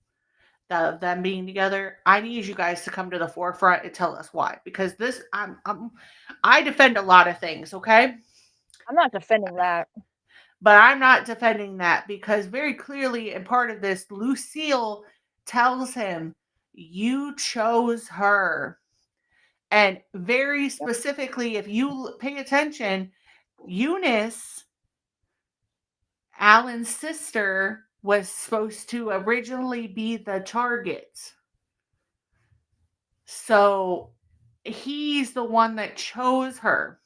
of them being together, I need you guys to come to the forefront and tell us why. Because this, I defend a lot of things, okay, I'm not defending that. but I'm not defending that because very clearly, in part of this, Lucille tells him, "You chose her," and very Yep. specifically, if you pay attention, Eunice, Alan's sister, was supposed to originally be the target. So he's the one that chose her.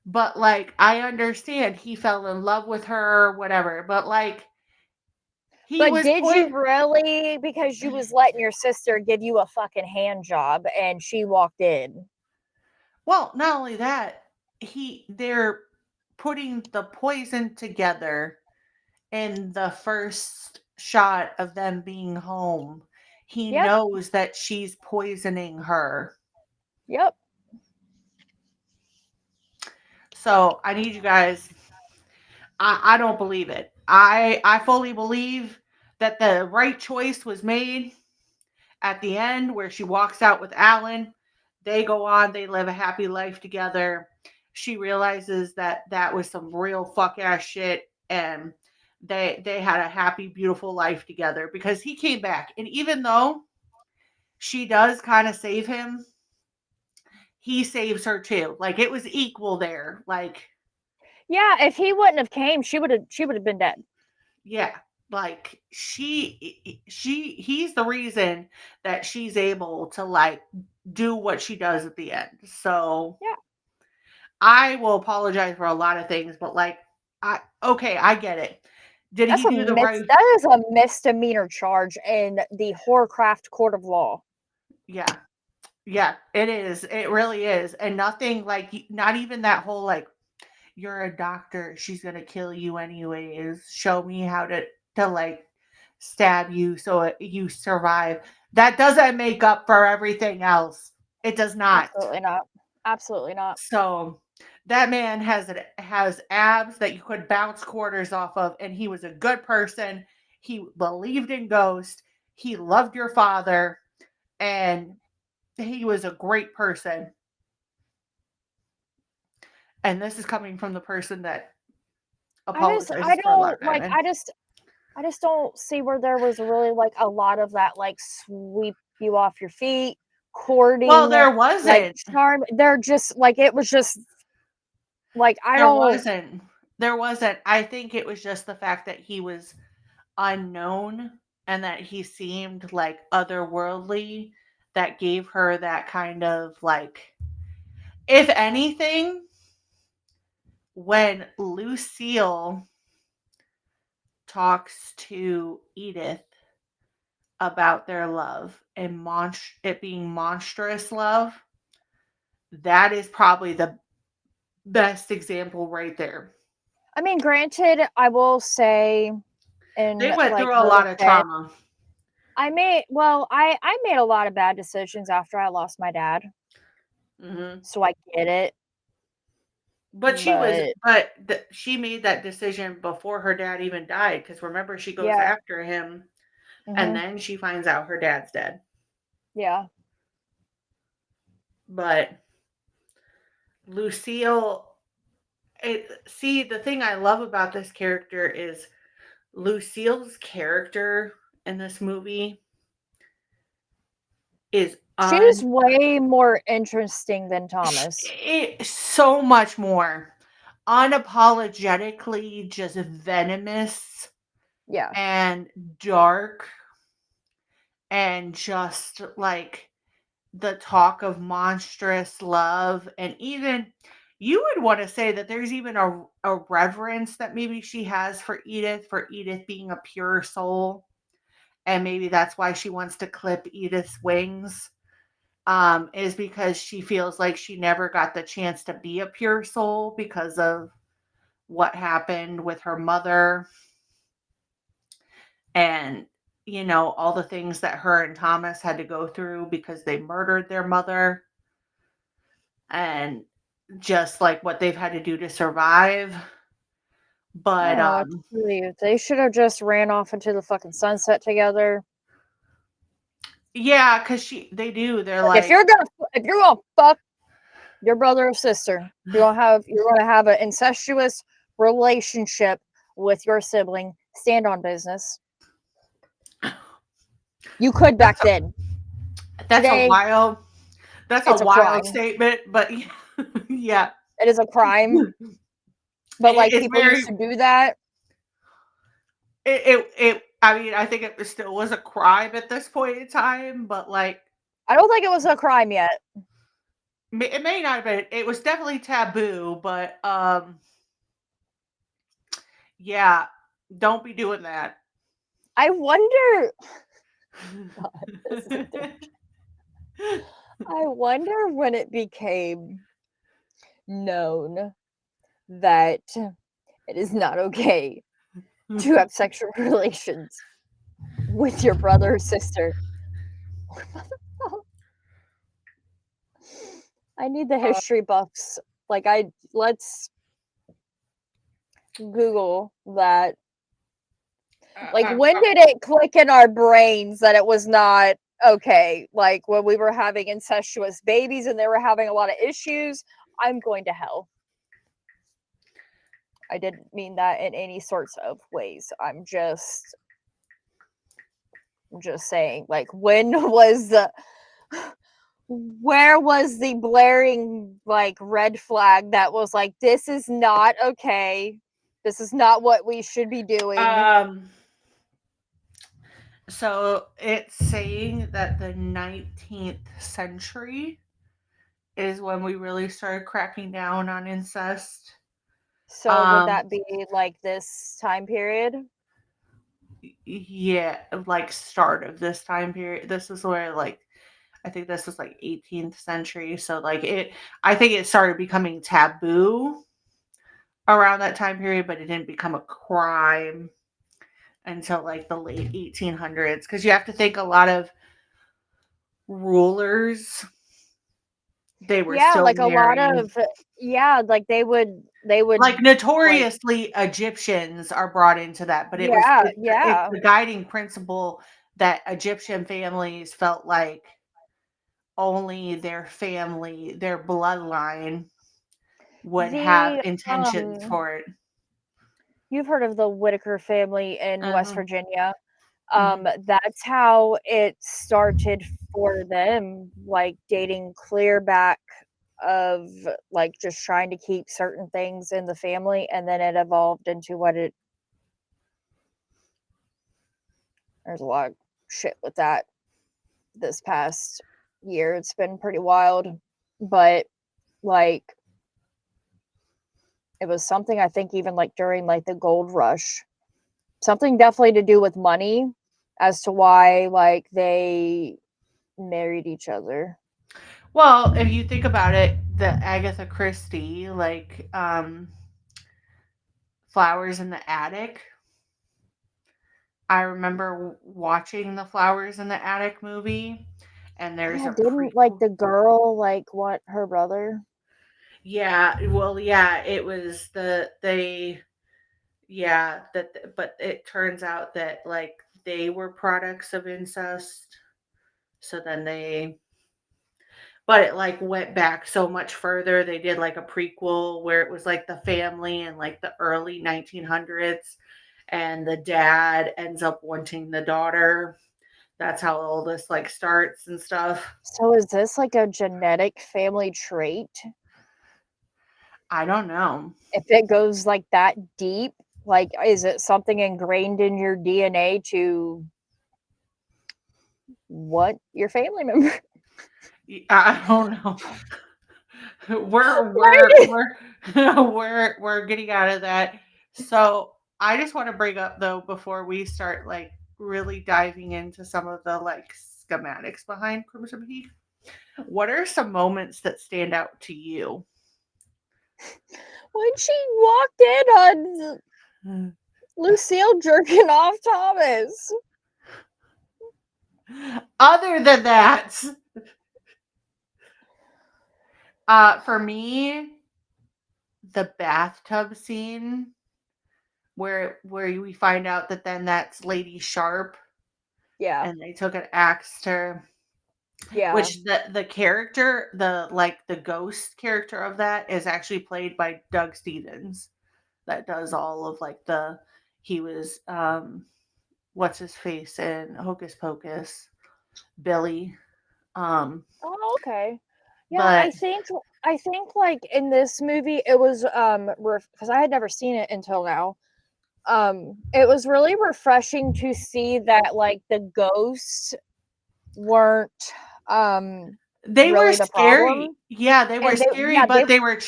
But like I understand he fell in love with her, whatever. But like he But was did you point. really? Because you was letting your sister give you a fucking hand job and she walked in. Well, not only that, they're putting the poison together in the first shot of them being home. He Yep. knows that she's poisoning her. Yep. So I need you guys. I don't believe it. I fully believe that the right choice was made at the end where she walks out with Alan. They go on, they live a happy life together. She realizes that that was some real fuck ass shit and they had a happy beautiful life together because he came back and even though she does kind of save him, he saves her too. Like it was equal there. Like Yeah, if he wouldn't have came, she would have been dead. yeah, like he's the reason that she's able to like do what she does at the end. So Yeah. I will apologize for a lot of things, but like I okay, I get it. Did he do the right? That is a misdemeanor charge in the Horrorcraft Court of Law. Yeah. Yeah, it is. It really is. And nothing like not even that whole like you're a doctor, she's going to kill you anyways. Show me how to like stab you so you survive. That doesn't make up for everything else. It does not. Absolutely not. Absolutely not. So that man has abs that you could bounce quarters off of, and he was a good person. He believed in ghosts. He loved your father, and he was a great person. And this is coming from the person that I apologizes for a lot don't of like women. I just don't see where there was really like a lot of that like sweep you off your feet, Well, courting, there like wasn't. charm. They're just like it was just like I There don't. wasn't. There wasn't. I think it was just the fact that he was unknown and that he seemed like otherworldly that gave her that kind of like if anything when Lucille talks to Edith about their love and it being monstrous love, that is probably the best example right there. I mean, granted, I will say in They went like through a her lot of defense, trauma. I made a lot of bad decisions after I lost my dad, Hmm. so I get it. But But she made that decision before her dad even died. Because remember, she goes yeah, after him, and hmm, then she finds out her dad's dead. yeah. But Lucille, see, the thing I love about this character is Lucille's character in this movie is She's way more interesting than Thomas. so much more unapologetically just venomous Yeah. and dark, and just like the talk of monstrous love. And even you would want to say that there's even a reverence that maybe she has for Edith being a pure soul, and maybe that's why she wants to clip Edith's wings, is because she feels like she never got the chance to be a pure soul because of what happened with her mother, and all the things that her and Thomas had to go through because they murdered their mother, and just like what they've had to do to survive. I But don't know what to tell you. They should have just ran off into the fucking sunset together. yeah, because they're Like like, if you're gonna fuck your brother or sister, you're gonna have an incestuous relationship with your sibling. Stand on business. You could back that's a, then. that's a Today, wild that's a it's a wild crime. statement, but yeah. It is a crime. But like It's people very used to do that. I mean, I think it still was a crime at this point in time, but like I don't think it was a crime yet. it may not have been. It was definitely taboo, but yeah, don't be doing that. I wonder. God, this is I wonder when it became known that it is not okay to have sexual relations with your brother or sister. I need the Uh, history buffs. Like I let's Google that. Like uh, when did it click in our brains that it was not okay? Like when we were having incestuous babies and they were having a lot of issues, I'm going to hell. I didn't mean that in any sorts of ways. I'm just saying like when was the where was the blaring like red flag that was like this is not okay, this is not what we should be doing. um, so it's saying that the 19th century is when we really started cracking down on incest. So would Um, that be like this time period? yeah, like start of this time period. This is where like I think this was like 18th century. So like I think it started becoming taboo around that time period, but it didn't become a crime until like the late 1800s, because you have to think a lot of rulers, they were Yeah, still like a lot marrying. of yeah, like they would Like like notoriously Egyptians are brought into that, but yeah, it's yeah. the guiding principle that Egyptian families felt like only their family, their bloodline would have The intentions for it. you've heard of the Whitaker family in West Uh-huh. Virginia. Mhm. That's how it started for them, like dating clear back of like just trying to keep certain things in the family, and then it evolved into what it there's a lot of shit with that this past year. It's been pretty wild. But like it was something I think even like during like the gold rush. Something definitely to do with money as to why like they married each other. Well, if you think about it, the Agatha Christie, like Flowers in the Attic, I remember watching the Flowers in the Attic movie, and there's Yeah, a didn't like prequel. the girl like want her brother? Yeah, well, yeah, it was yeah, but it turns out that like they were products of incest. So then but it like went back so much further. They did like a prequel where it was like the family in like the early 1900s, and the dad ends up wanting the daughter. That's how all this like starts and stuff. So is this like a genetic family trait? I don't know. If it goes like that deep, like is it something ingrained in your DNA to what your family member? I don't know. We're we're Right? we're we're getting out of that. So I just want to bring up though before we start like really diving into some of the like schematics behind Crimson Peak. What are some moments that stand out to you? When she walked in on Lucille jerking off Thomas. Other than that, for me, the bathtub scene where we find out that then that's Lady Sharp Yeah, and they took an axe to yeah. which the character, the like the ghost character of that is actually played by Doug Stevens that does all of like he was what's his face in Hocus Pocus, Billy. Um Oh, okay. Yeah, but I think like in this movie it was because I had never seen it until now. It was really refreshing to see that like the ghosts weren't um they were really the scary. problem, Yeah, they were and scary, yeah, but they were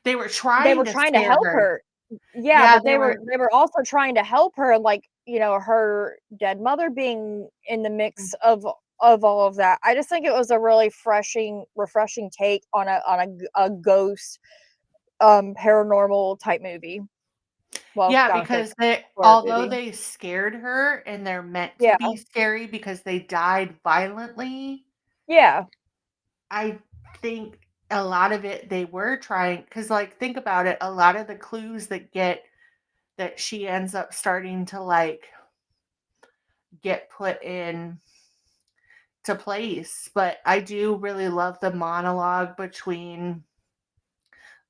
they trying were to trying to scare help her. her. Yeah, Yeah, but they were also trying to help her, and like her dead mother being in the mix of all of that. I just think it was a really refreshing take on a ghost paranormal type movie. Well, yeah, gothic because they horror although movie. they scared her and they're meant to Yeah, be scary because they died violently, yeah, I think a lot of it they were trying because like think about it, a lot of the clues that she ends up starting to like get put in to place. But I do really love the monologue between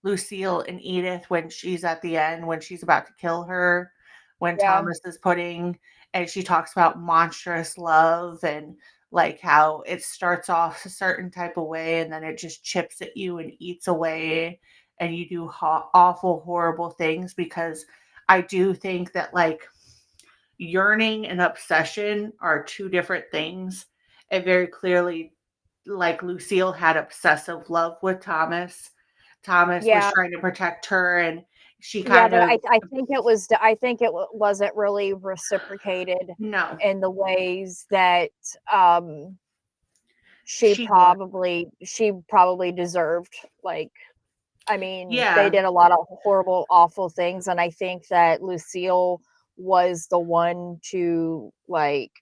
Lucille and Edith when she's at the end, when she's about to kill her, when yeah, Thomas is putting, and she talks about monstrous love and like how it starts off a certain type of way and then it just chips at you and eats away and you do awful, horrible things because I do think that like yearning and obsession are two different things. And very clearly, like Lucille had obsessive love with Thomas. Thomas was yeah. trying to protect her, and she Yeah, kind but of I think it was I think it wasn't really reciprocated no, in the ways that um she would. she probably deserved. Like, I mean, they Yeah, did a lot of horrible, awful things, and I think that Lucille was the one to like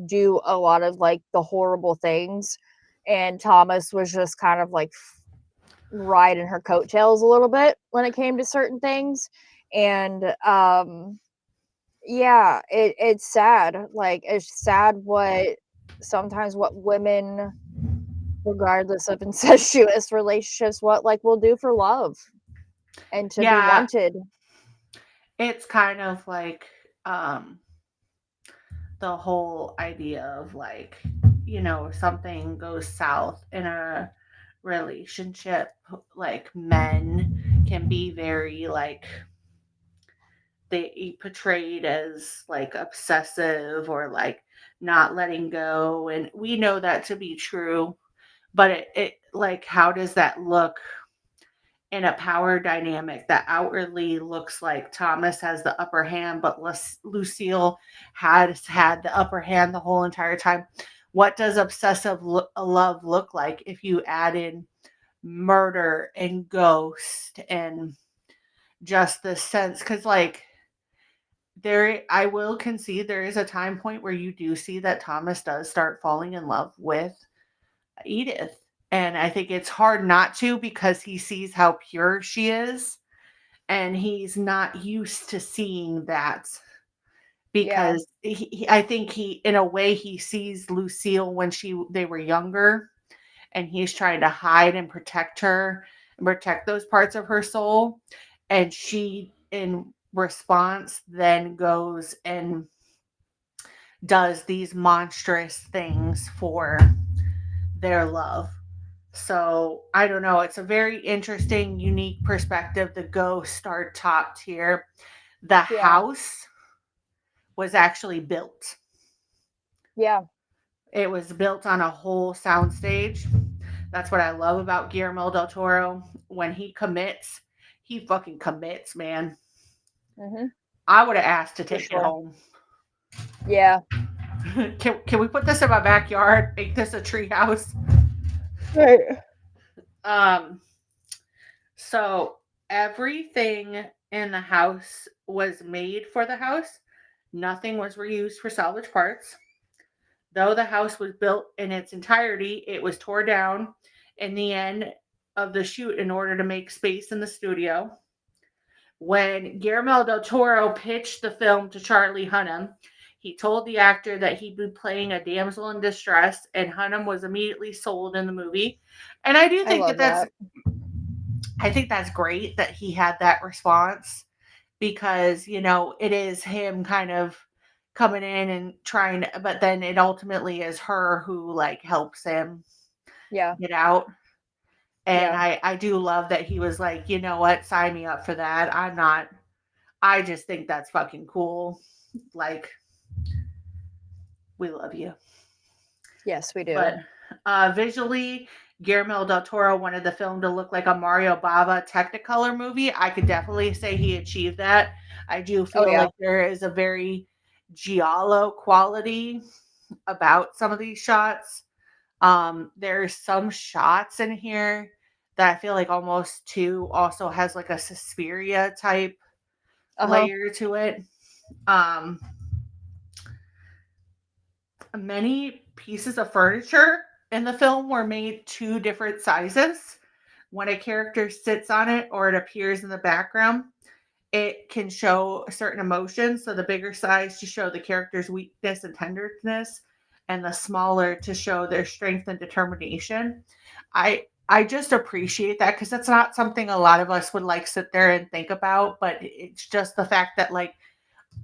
do a lot of like the horrible things, and Thomas was just kind of like riding her coattails a little bit when it came to certain things. And yeah, it's sad. Like it's sad what sometimes what women, regardless of incestuous relationships, what like will do for love and to be yeah, wanted. it's kind of like um the whole idea of like, if something goes south in a relationship, like men can be very like they portrayed as like obsessive or like not letting go, and we know that to be true, but it like how does that look in a power dynamic that outwardly looks like Thomas has the upper hand, but Lucille has had the upper hand the whole entire time? What does obsessive love look like if you add in murder and ghost and just the sense? Because, like, I will concede there is a time point where you do see that Thomas does start falling in love with Edith. And I think it's hard not to because he sees how pure she is and he's not used to seeing that Yeah. because I think he in a way he sees Lucille when they were younger and he's trying to hide and protect her and protect those parts of her soul, and she in response then goes and does these monstrous things for their love. So I don't know. It's a very interesting, unique perspective. The ghosts start top tier. The Yeah. house was actually built. Yeah. It was built on a whole soundstage. That's what I love about Guillermo del Toro. When he commits, he fucking commits, man. Hmm. I would have asked to For take it sure. home. Yeah. Can we put this in my backyard? Make this a tree house? Right. Um, so everything in the house was made for the house. Nothing was reused for salvage parts. Though the house was built in its entirety, it was tore down in the end of the shoot in order to make space in the studio. When Guillermo del Toro pitched the film to Charlie Hunnam, he told the actor that he'd be playing a damsel in distress, and Hunnam was immediately sold in the movie. And I do I think that love that. I think that's great that he had that response because, it is him kind of coming in and trying to, but then it ultimately is her who like helps him Yeah. get out. And Yeah. I do love that he was like, you know what, sign me up for that. I just think that's fucking cool. Like, we love you. Yes, we But do. visually, Guillermo del Toro wanted the film to look like a Mario Bava Technicolor movie. I could definitely say he achieved that. I do Oh feel yeah. like there is a very giallo quality about some of these shots. There's some shots in here that I feel like almost too also has like a Suspiria type Uh-huh. layer to it. Um, Many pieces of furniture in the film were made two different sizes. When a character sits on it or it appears in the background, it can show certain emotions. So the bigger size to show the character's weakness and tenderness, and the smaller to show their strength and determination. I just appreciate that because that's not something a lot of us would like sit there and think about, but it's just the fact that like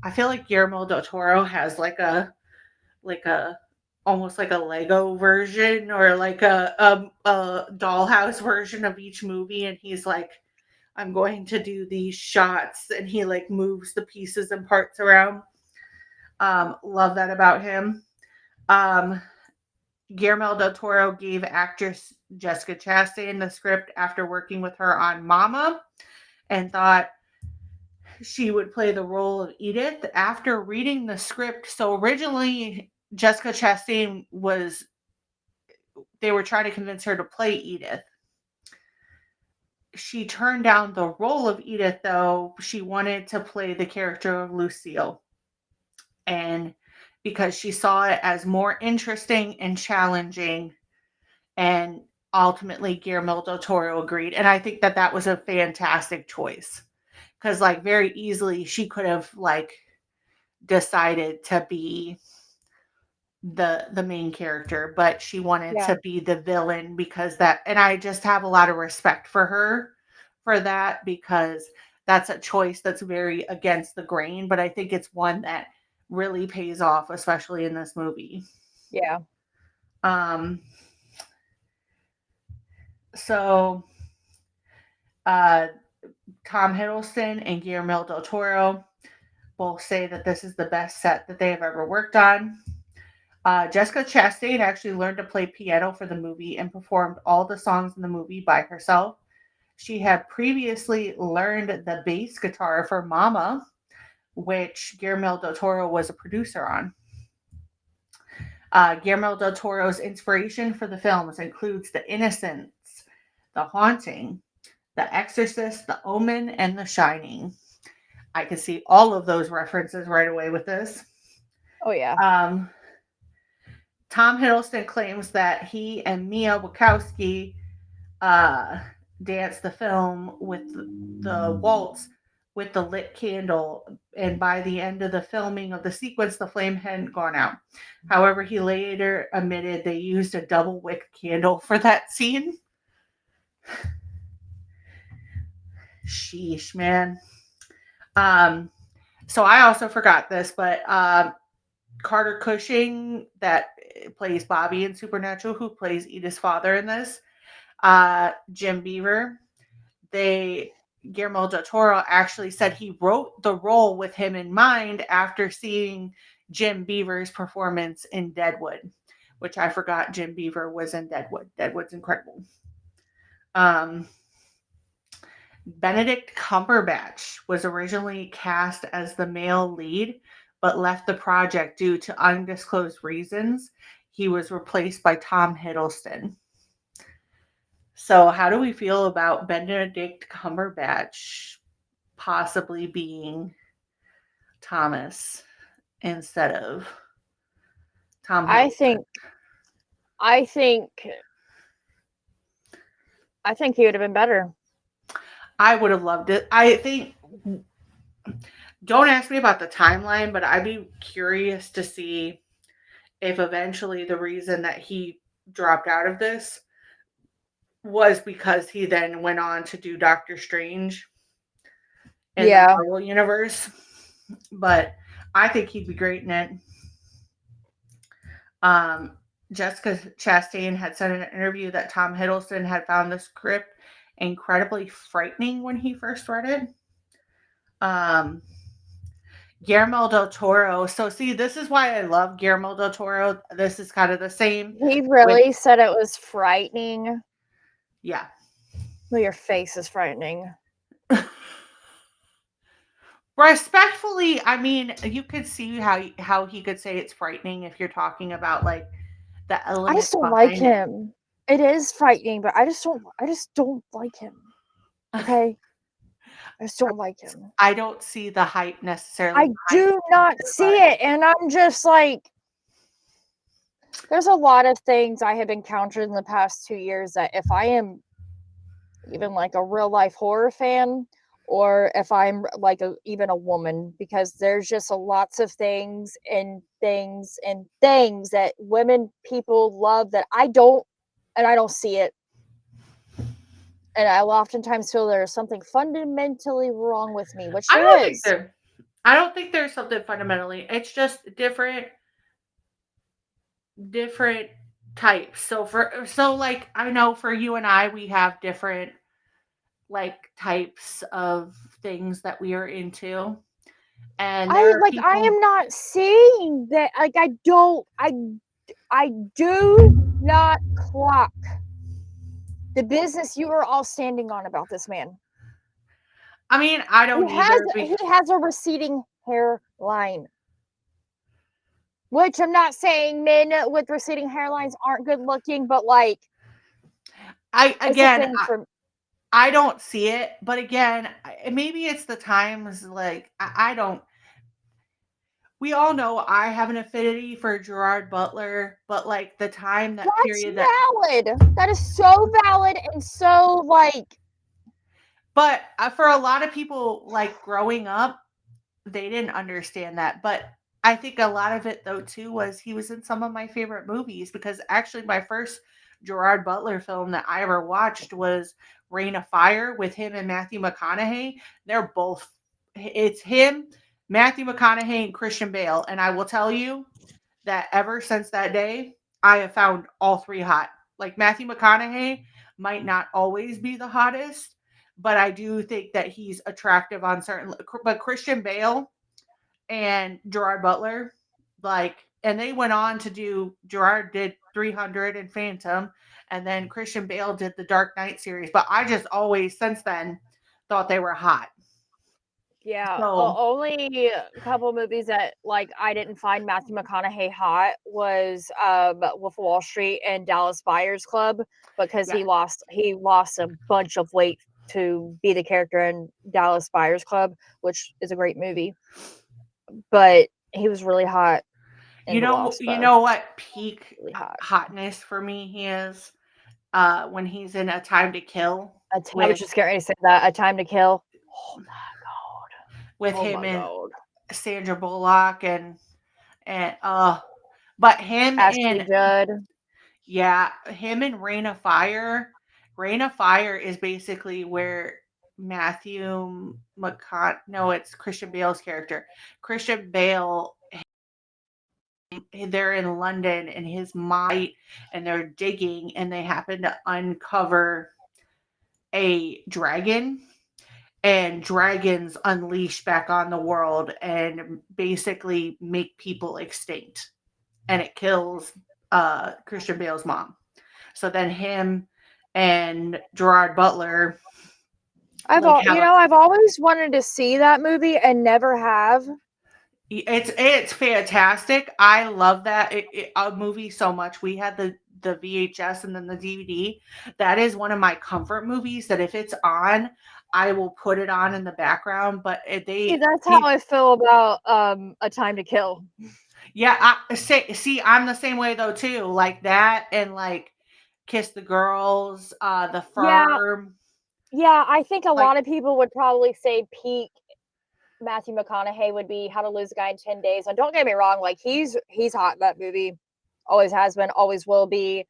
I feel like Guillermo del Toro has like a almost like a Lego version or like a dollhouse version of each movie, and he's like, I'm going to do these shots, and he like moves the pieces and parts around. Love that about him. Um, Guillermo del Toro gave actress Jessica Chastain the script after working with her on Mama and thought she would play the role of Edith after reading the script. So originally, Jessica Chastain was they were trying to convince her to play Edith. She turned down the role of Edith, though. She wanted to play the character of Lucille. And because she saw it as more interesting and challenging, and ultimately Guillermo del Toro agreed. And I think that that was a fantastic choice because, like, very easily she could have like decided to be the main character, but she wanted Yeah. to be the villain because that and I just have a lot of respect for her for that because that's a choice that's very against the grain, but I think it's one that really pays off, especially in this movie. Yeah. Um so uh Tom Hiddleston and Guillermo del Toro both say that this is the best set that they have ever worked on. Jessica Chastain actually learned to play piano for the movie and performed all the songs in the movie by herself. She had previously learned the bass guitar for Mama, which Guillermo del Toro was a producer on. Guillermo del Toro's inspiration for the films includes The Innocents, The Haunting, The Exorcist, The Omen, and The Shining. I could see all of those references right away with this. Oh yeah. Um, Tom Hiddleston claims that he and Mia Wachowski uh, danced the film with the waltz with the lit candle, and by the end of the filming of the sequence, the flame hadn't gone out. However, he later admitted they used a double wick candle for that scene. Sheesh, man. Um, so I also forgot this, but Carter Cushing, that plays Bobby in Supernatural, who plays Edith's father in this, Jim Beaver, they Guillermo del Toro actually said he wrote the role with him in mind after seeing Jim Beaver's performance in Deadwood, which I forgot Jim Beaver was in Deadwood. Deadwood's incredible. Um, Benedict Cumberbatch was originally cast as the male lead, but left the project due to undisclosed reasons. He was replaced by Tom Hiddleston. So, how do we feel about Benedict Cumberbatch possibly being Thomas instead of Tom I Hiddleston? think I think I think he would have been better. I would have loved it. I think, don't ask me about the timeline, but I'd be curious to see if eventually the reason that he dropped out of this was because he then went on to do Doctor Strange in the Yeah. Marvel universe. But I think he'd be great in it. Um, Jessica Chastain had said in an interview that Tom Hiddleston had found the script incredibly frightening when he first read it. Um, Guillermo del Toro. So, see, this is why I love Guillermo del Toro. This is kind of the same He with, really said it was frightening. yeah. Well, your face is frightening. Respectfully, I mean, you could see how he could say it's frightening if you're talking about like the I just elements don't like behind it. him. It is frightening, but I just don't like him. Okay? I just don't like him. I don't see the hype necessarily I behind do not it, see but it, and I'm just like, there's a lot of things I have encountered in the past 2 years that if I am even like a real life horror fan, or if I'm like even a woman, because there's just a lots of things that women people love that I don't, and I don't see it. And I will oftentimes feel there's something fundamentally wrong with me, which I there don't think is. there. I don't think there's something fundamentally. It's just different types. So like I know for you and I we have different like types of things that we are into. And there are I people. am not saying that, like, I do not clock the business you are all standing on about this man. I mean, I don't either. He has a receding hairline. Which I'm not saying men with receding hairlines aren't good looking, but like I it's a again, thing for I don't see it, but again, maybe it's the times. Like I don't. We all know I have an affinity for Gerard Butler, but like the time that that's period that. valid. That is so valid and so like But for a lot of people, like growing up, they didn't understand that. But I think a lot of it though too was he was in some of my favorite movies because actually my first Gerard Butler film that I ever watched was Reign of Fire with him and Matthew McConaughey. They're both it's him, Matthew McConaughey, and Christian Bale. And I will tell you that ever since that day, I have found all three hot. Like Matthew McConaughey might not always be the hottest, but I do think that he's attractive on certain. But Christian Bale and Gerard Butler, like, and they went on to do. Gerard did 300 and Phantom, and then Christian Bale did the Dark Knight series. But I just always since then thought they were hot. yeah, So only a couple movies that like I didn't find Matthew McConaughey hot was Wolf of Wall Street and Dallas Buyers Club because yeah, he lost a bunch of weight to be the character in Dallas Buyers Club, which is a great movie. But he was really hot in The Lost You Book. know what peak Really hot. hotness for me he is? When he's in A Time to Kill I was with just getting ready to say that. A Time to Kill. Oh my god. Oh him my and god. Sandra Bullock and but him Ashley and Judd. yeah, him and Rain of Fire. Rain of Fire is basically where Matthew no, it's Christian Bale's character. Christian Bale, they're in London and his mom and they're digging and they happen to uncover a dragon and dragons unleash back on the world and basically make people extinct and it kills Christian Bale's mom. So then him and Gerard Butler like have a I've always wanted to see that movie and never have. it's fantastic. I love that a movie so much. We had the VHS and then the DVD. That is one of my comfort movies that if it's on, I will put it on in the background. But See, that's how I feel about A Time to Kill. yeah, see, I'm the same way though too. Like that and like Kiss the Girls, The Yeah, Firm. yeah. I think a Like lot of people would probably say peak Matthew McConaughey would be How to Lose a Guy in 10 Days. And don't get me wrong, like he's hot in that movie. Always has been, always will be.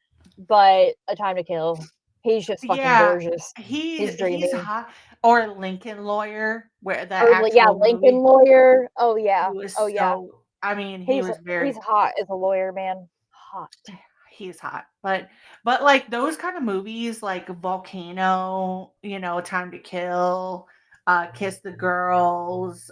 But A Time to Kill, he's just fucking yeah, gorgeous. He's he's dreamy. hot. Or Lincoln Lawyer, where the Or yeah, actual Lincoln movie. Lawyer. He Oh was yeah. so. I mean, he He's was he's very. hot as a lawyer, man. Hot. He's hot, but like those kind of movies, like Volcano, Time to Kill, Kiss the Girls,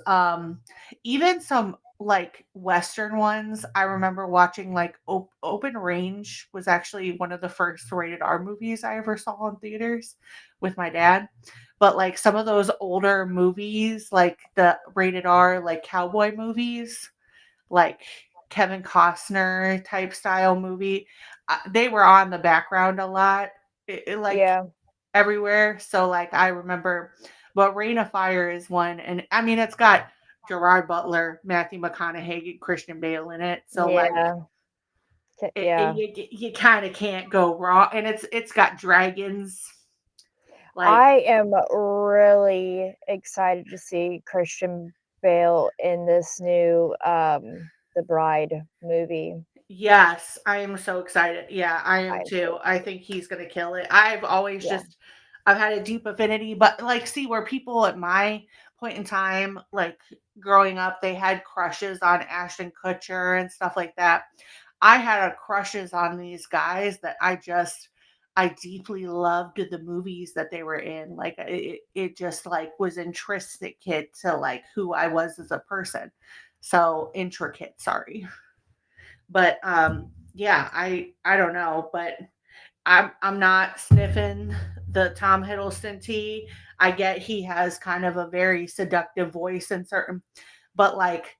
even some like Western ones. I remember watching like Open Range was actually one of the first rated R movies I ever saw in theaters with my dad. But like some of those older movies, like the rated R, like cowboy movies, like Kevin Costner type style movie. They were on the background a lot, like Yeah. everywhere. So like I remember, but Rain of Fire is one, and I mean it's got Gerard Butler, Matthew McConaughey, Christian Bale in it. So like Yeah. Yeah. you kind of can't go wrong, and it's got dragons. Like I am really excited to see Christian Bale in this new The Bride movie. yes, I am so excited. Yeah, I I am am so too. I think he's gonna kill it. I've always yeah. just I've had a deep affinity, but like see where people at my point in time, like growing up, they had crushes on Ashton Kutcher and stuff like that. I had a crushes on these guys that I deeply loved the movies that they were in. Like it just like was intrinsic to like who I was as a person. So intricate, sorry. But yeah, I don't know, but I'm not sniffing the Tom Hiddleston tea. I get he has kind of a very seductive voice in certain, but like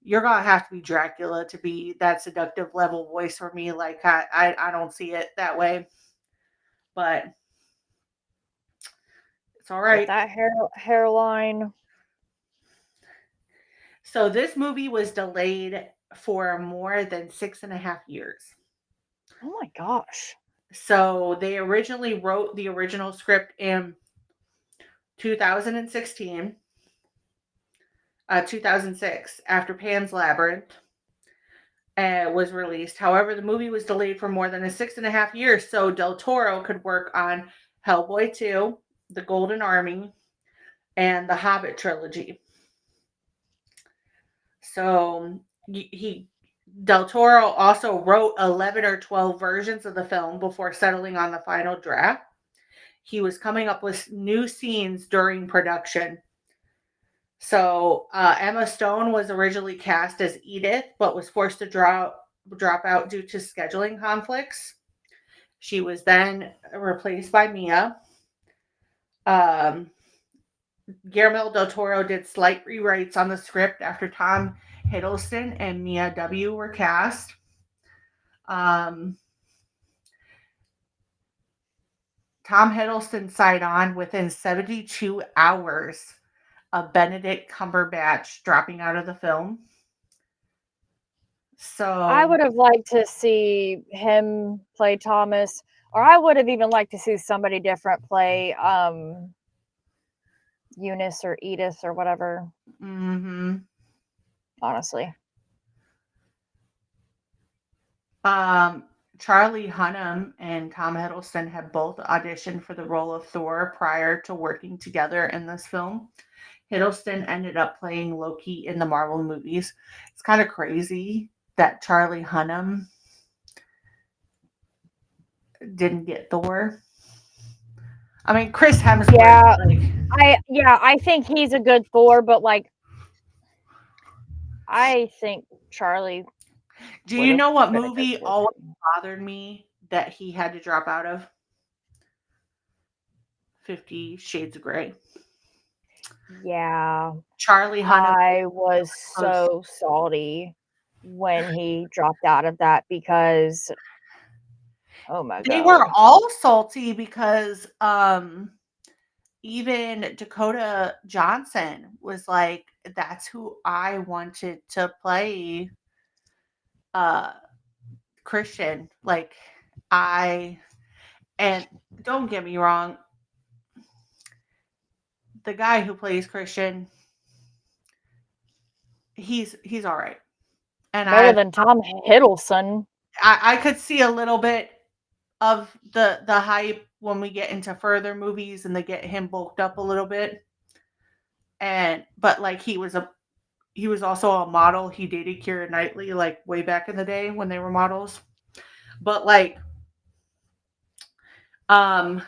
you're gonna have to be Dracula to be that seductive level voice for me. Like I don't see it that way, but it's all With right. that hairline. So this movie was delayed for more than 6.5 years. Oh my gosh. So they originally wrote the original script in 2016, 2006, after Pan's Labyrinth was released. However, the movie was delayed for more than 6.5 years so Del Toro could work on Hellboy 2, The Golden Army, and the Hobbit trilogy. So he Del Toro also wrote 11 or 12 versions of the film before settling on the final draft. He was coming up with new scenes during production. So Emma Stone was originally cast as Edith, but was forced to drop out due to scheduling conflicts. She was then replaced by Mia. Um, Guillermo del Toro did slight rewrites on the script after Tom Hiddleston and Mia W were cast. Um, Tom Hiddleston signed on within 72 hours of Benedict Cumberbatch dropping out of the film. I So would have liked to see him play Thomas, or I would have even liked to see somebody different play Eunice or Edith or whatever. mhm. Honestly, Um, Charlie Hunnam and Tom Hiddleston had both auditioned for the role of Thor prior to working together in this film. Hiddleston ended up playing Loki in the Marvel movies. It's kind of crazy that Charlie Hunnam didn't get Thor. I mean, Chris Hemsworth, yeah, like, I think he's a good Thor, but like I think Charlie do would you have know what been a good movie Thor always too. bothered me that he had to drop out of? 50 Shades of Grey. Yeah, Charlie Hunnam I was was so salty when he dropped out of that because oh my they were god. all salty because even Dakota Johnson was like, that's who I wanted to play uh Christian. Like I and don't get me wrong, the guy who plays Christian, he's all right. And Better than Tom Hiddleston. I could see a little bit of the hype when we get into further movies and they get him bulked up a little bit. And but like he was also a model. He dated Keira Knightley like way back in the day when they were models. But like um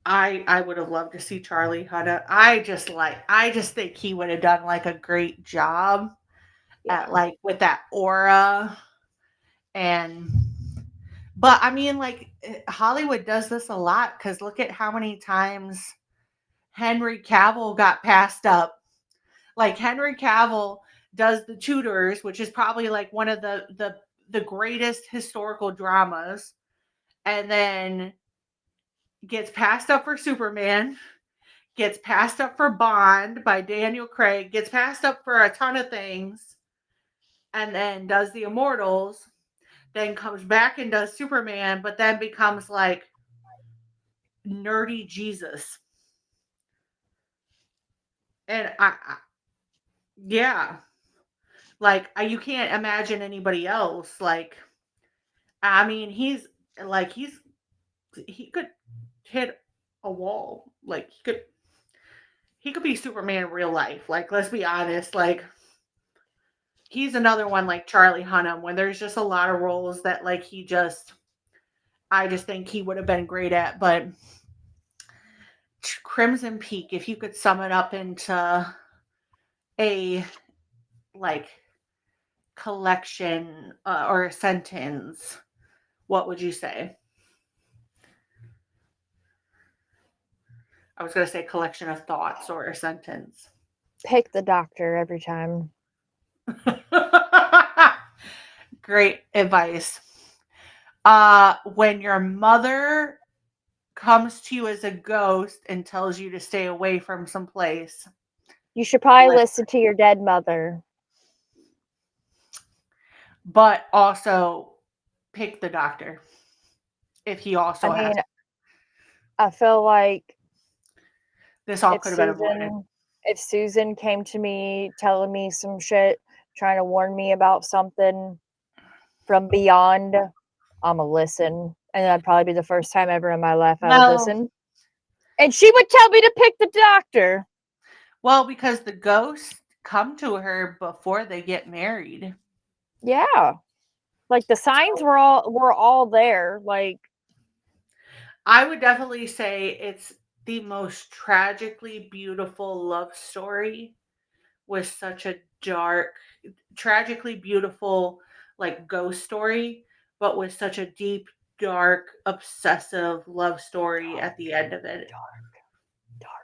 I would have loved to see Charlie Hunnam. I just think he would have done like a great job Yeah. at like with that aura and but I mean like Hollywood does this a lot cuz look at how many times Henry Cavill got passed up. Like Henry Cavill does The Tudors, which is probably like one of the greatest historical dramas, and then gets passed up for Superman, gets passed up for Bond by Daniel Craig, gets passed up for a ton of things, and then does The Immortals, then comes back and does Superman, but then becomes like nerdy Jesus. And yeah, like you can't imagine anybody else. Like, I mean, he's he could hit a wall. Like he could be Superman in real life. Like, let's be honest. Like, he's another one like Charlie Hunnam when there's just a lot of roles that like I just think he would have been great at. But Crimson Peak, if you could sum it up into a like collection or a sentence, what would you say? I was going to say collection of thoughts or a sentence. Pick the doctor every time. Great advice. When your mother comes to you as a ghost and tells you to stay away from some place, You should probably listen, listen to your dead mother. but also pick the doctor if he I also has. mean, I feel like This all if could have been avoided. Susan came to me telling me some shit, trying to warn me about something from beyond, I'ma listen. And that'd probably be the first time ever in my life I would Well, listen. And she would tell me to pick the doctor. well, because the ghosts come to her before they get married. Yeah. Like the signs So were all there. Like I would definitely say it's the most tragically beautiful love story with such a dark, tragically beautiful, like ghost story, but with such a deep, dark, obsessive love story at the end of it. dark.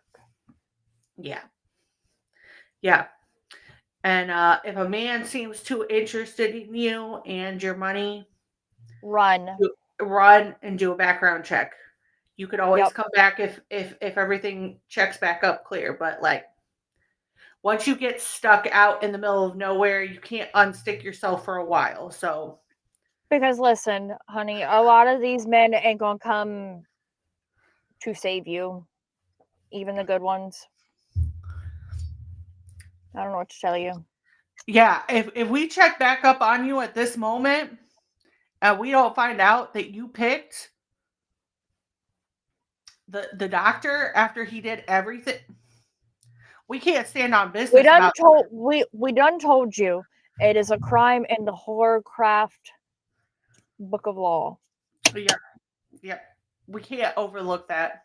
Yeah. Yeah. And if a man seems too interested in you and your money, Run. run and do a background check. You could always Yep. come back if everything checks back up clear, but like once you get stuck out in the middle of nowhere, you can't unstick yourself for a while. So, Because listen, honey, a lot of these men ain't gonna come to save you, even the good ones. I don't know what to tell you. yeah, if we check back up on you at this moment and we don't find out that you picked the doctor after he did everything, we can't stand on We business done about told we done told you it is a crime in the Horrorcraft book of law. yeah, yeah. We can't overlook that.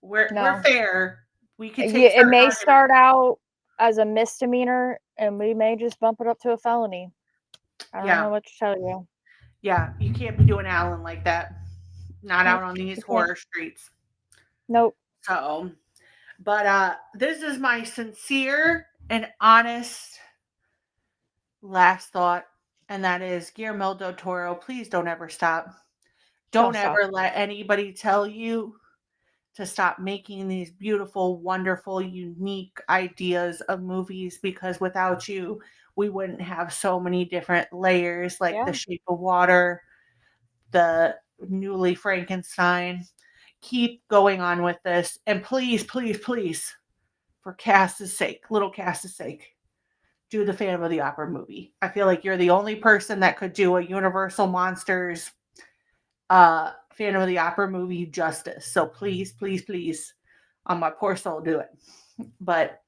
We're No. fair. We can Yeah, take it certain may arguments. start out as a misdemeanor and we may just bump it up to a felony. I don't know Yeah, what to tell you. yeah. You can't be doing Alan like that. Not out Nope, on these you can't. horror streets. Nope. So, but this is my sincere and honest last thought, and that is Guillermo del Toro, please don't ever stop. Don't Don't stop. ever let anybody tell you to stop making these beautiful, wonderful, unique ideas of movies because without you, we wouldn't have so many different layers like The Yeah. Shape of Water, the newly Frankenstein. Keep going on with this. And please, please, please, for Cass's sake, little Cass's sake, do the Phantom of the Opera movie. I feel like you're the only person that could do a Universal Monsters Phantom of the Opera movie justice. So please, please, please, on my poor soul, do it. But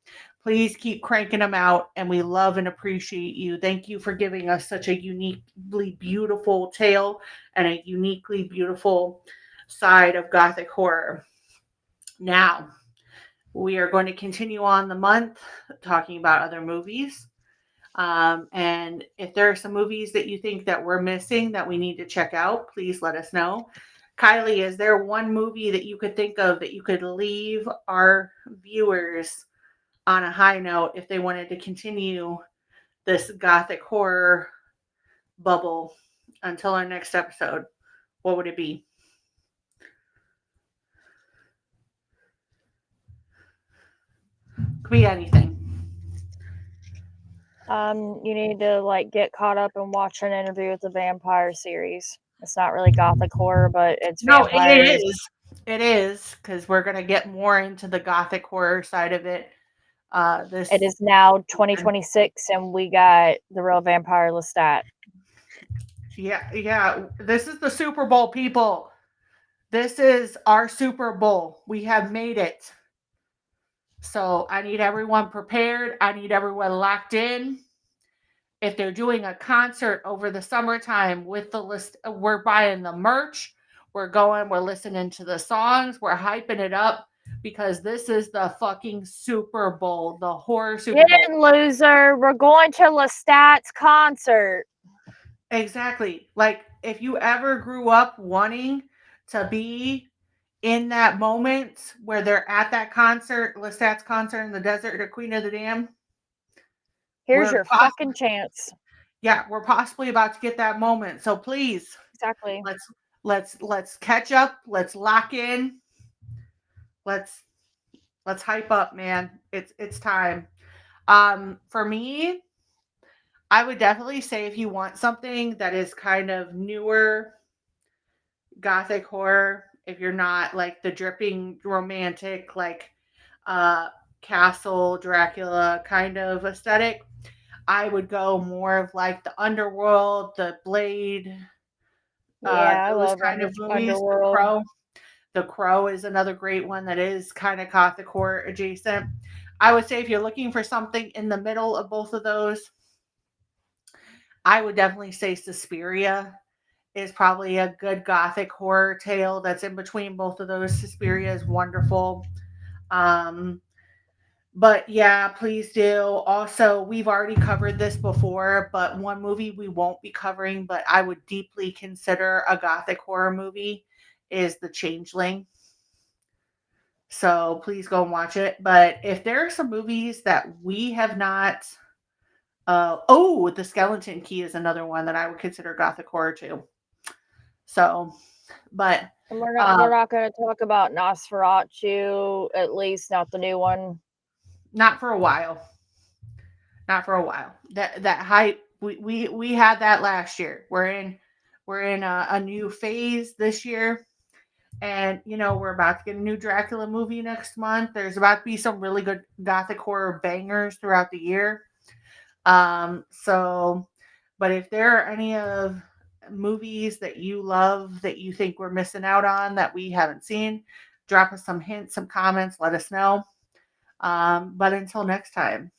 please keep cranking them out, and we love and appreciate you. Thank you for giving us such a uniquely beautiful tale and a uniquely beautiful side of Gothic horror. Now, we are going to continue on the month talking about other movies. And if there are some movies that you think that we're missing that we need to check out, please let us know. Kylie, is there one movie that you could think of that you could leave our viewers on a high note if they wanted to continue this gothic horror bubble until our next episode? What would it be? Could be anything. You need to like get caught up and watch an Interview with the Vampire series. It's not really gothic horror, but it's No, it vampires. is. It is because we're gonna get more into the gothic horror side of it. It This is now 2026 and we got the real vampire Lestat. Yeah, yeah. This is the Super Bowl, people. This is our Super Bowl. We have made it. So I need everyone prepared. I need everyone locked in. If they're doing a concert over the summertime with the list, we're buying the merch. We're going, we're listening to the songs, we're hyping it up because this is the fucking Super Bowl, the horror Super Get Bowl. in, loser. We're going to Lestat's concert. Exactly. Like if you ever grew up wanting to be in that moment where they're at that concert, Lestat's concert in the desert, the Queen of the Dam, Here's we're your fucking chance. yeah, we're possibly about to get that moment. So please, Exactly. let's let's catch up. Let's lock in. Let's let's hype up, man. It's time. For me, I would definitely say if you want something that is kind of newer gothic horror, if you're not like the dripping romantic like uh castle Dracula kind of aesthetic, I would go more of like the underworld, the Blade, Yeah, I those love kind of movies. The Underworld. Crow. The Crow is another great one that is kind of gothic horror adjacent. I would say if you're looking for something in the middle of both of those, I would definitely say Suspiria is probably a good gothic horror tale that's in between both of those. Suspiria is wonderful. Um, but yeah, please do. Also, we've already covered this before, but one movie we won't be covering, but I would deeply consider a gothic horror movie is The Changeling. So please go and watch it. But if there are some movies that we have not, The Skeleton Key is another one that I would consider gothic horror too. So, but And we're not um, we're not going to talk about Nosferatu, at least not the new one. not for a while. Not for a while. That hype we had that last year. We're in a new phase this year, and we're about to get a new Dracula movie next month. There's about to be some really good gothic horror bangers throughout the year. So, but if there are any of movies that you love that you think we're missing out on that we haven't seen, drop us some hints, some comments, let us know. But until next time,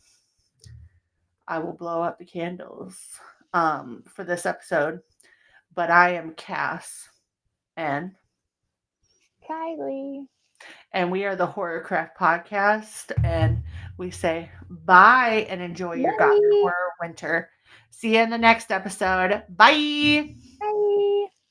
I will blow out the candles for this episode. But I am Cass, and Kylie. we are the Horrorcraft Podcast, and we say bye and enjoy your Gothic Bye. Horror Winter. See you in the next episode. Bye. Bye.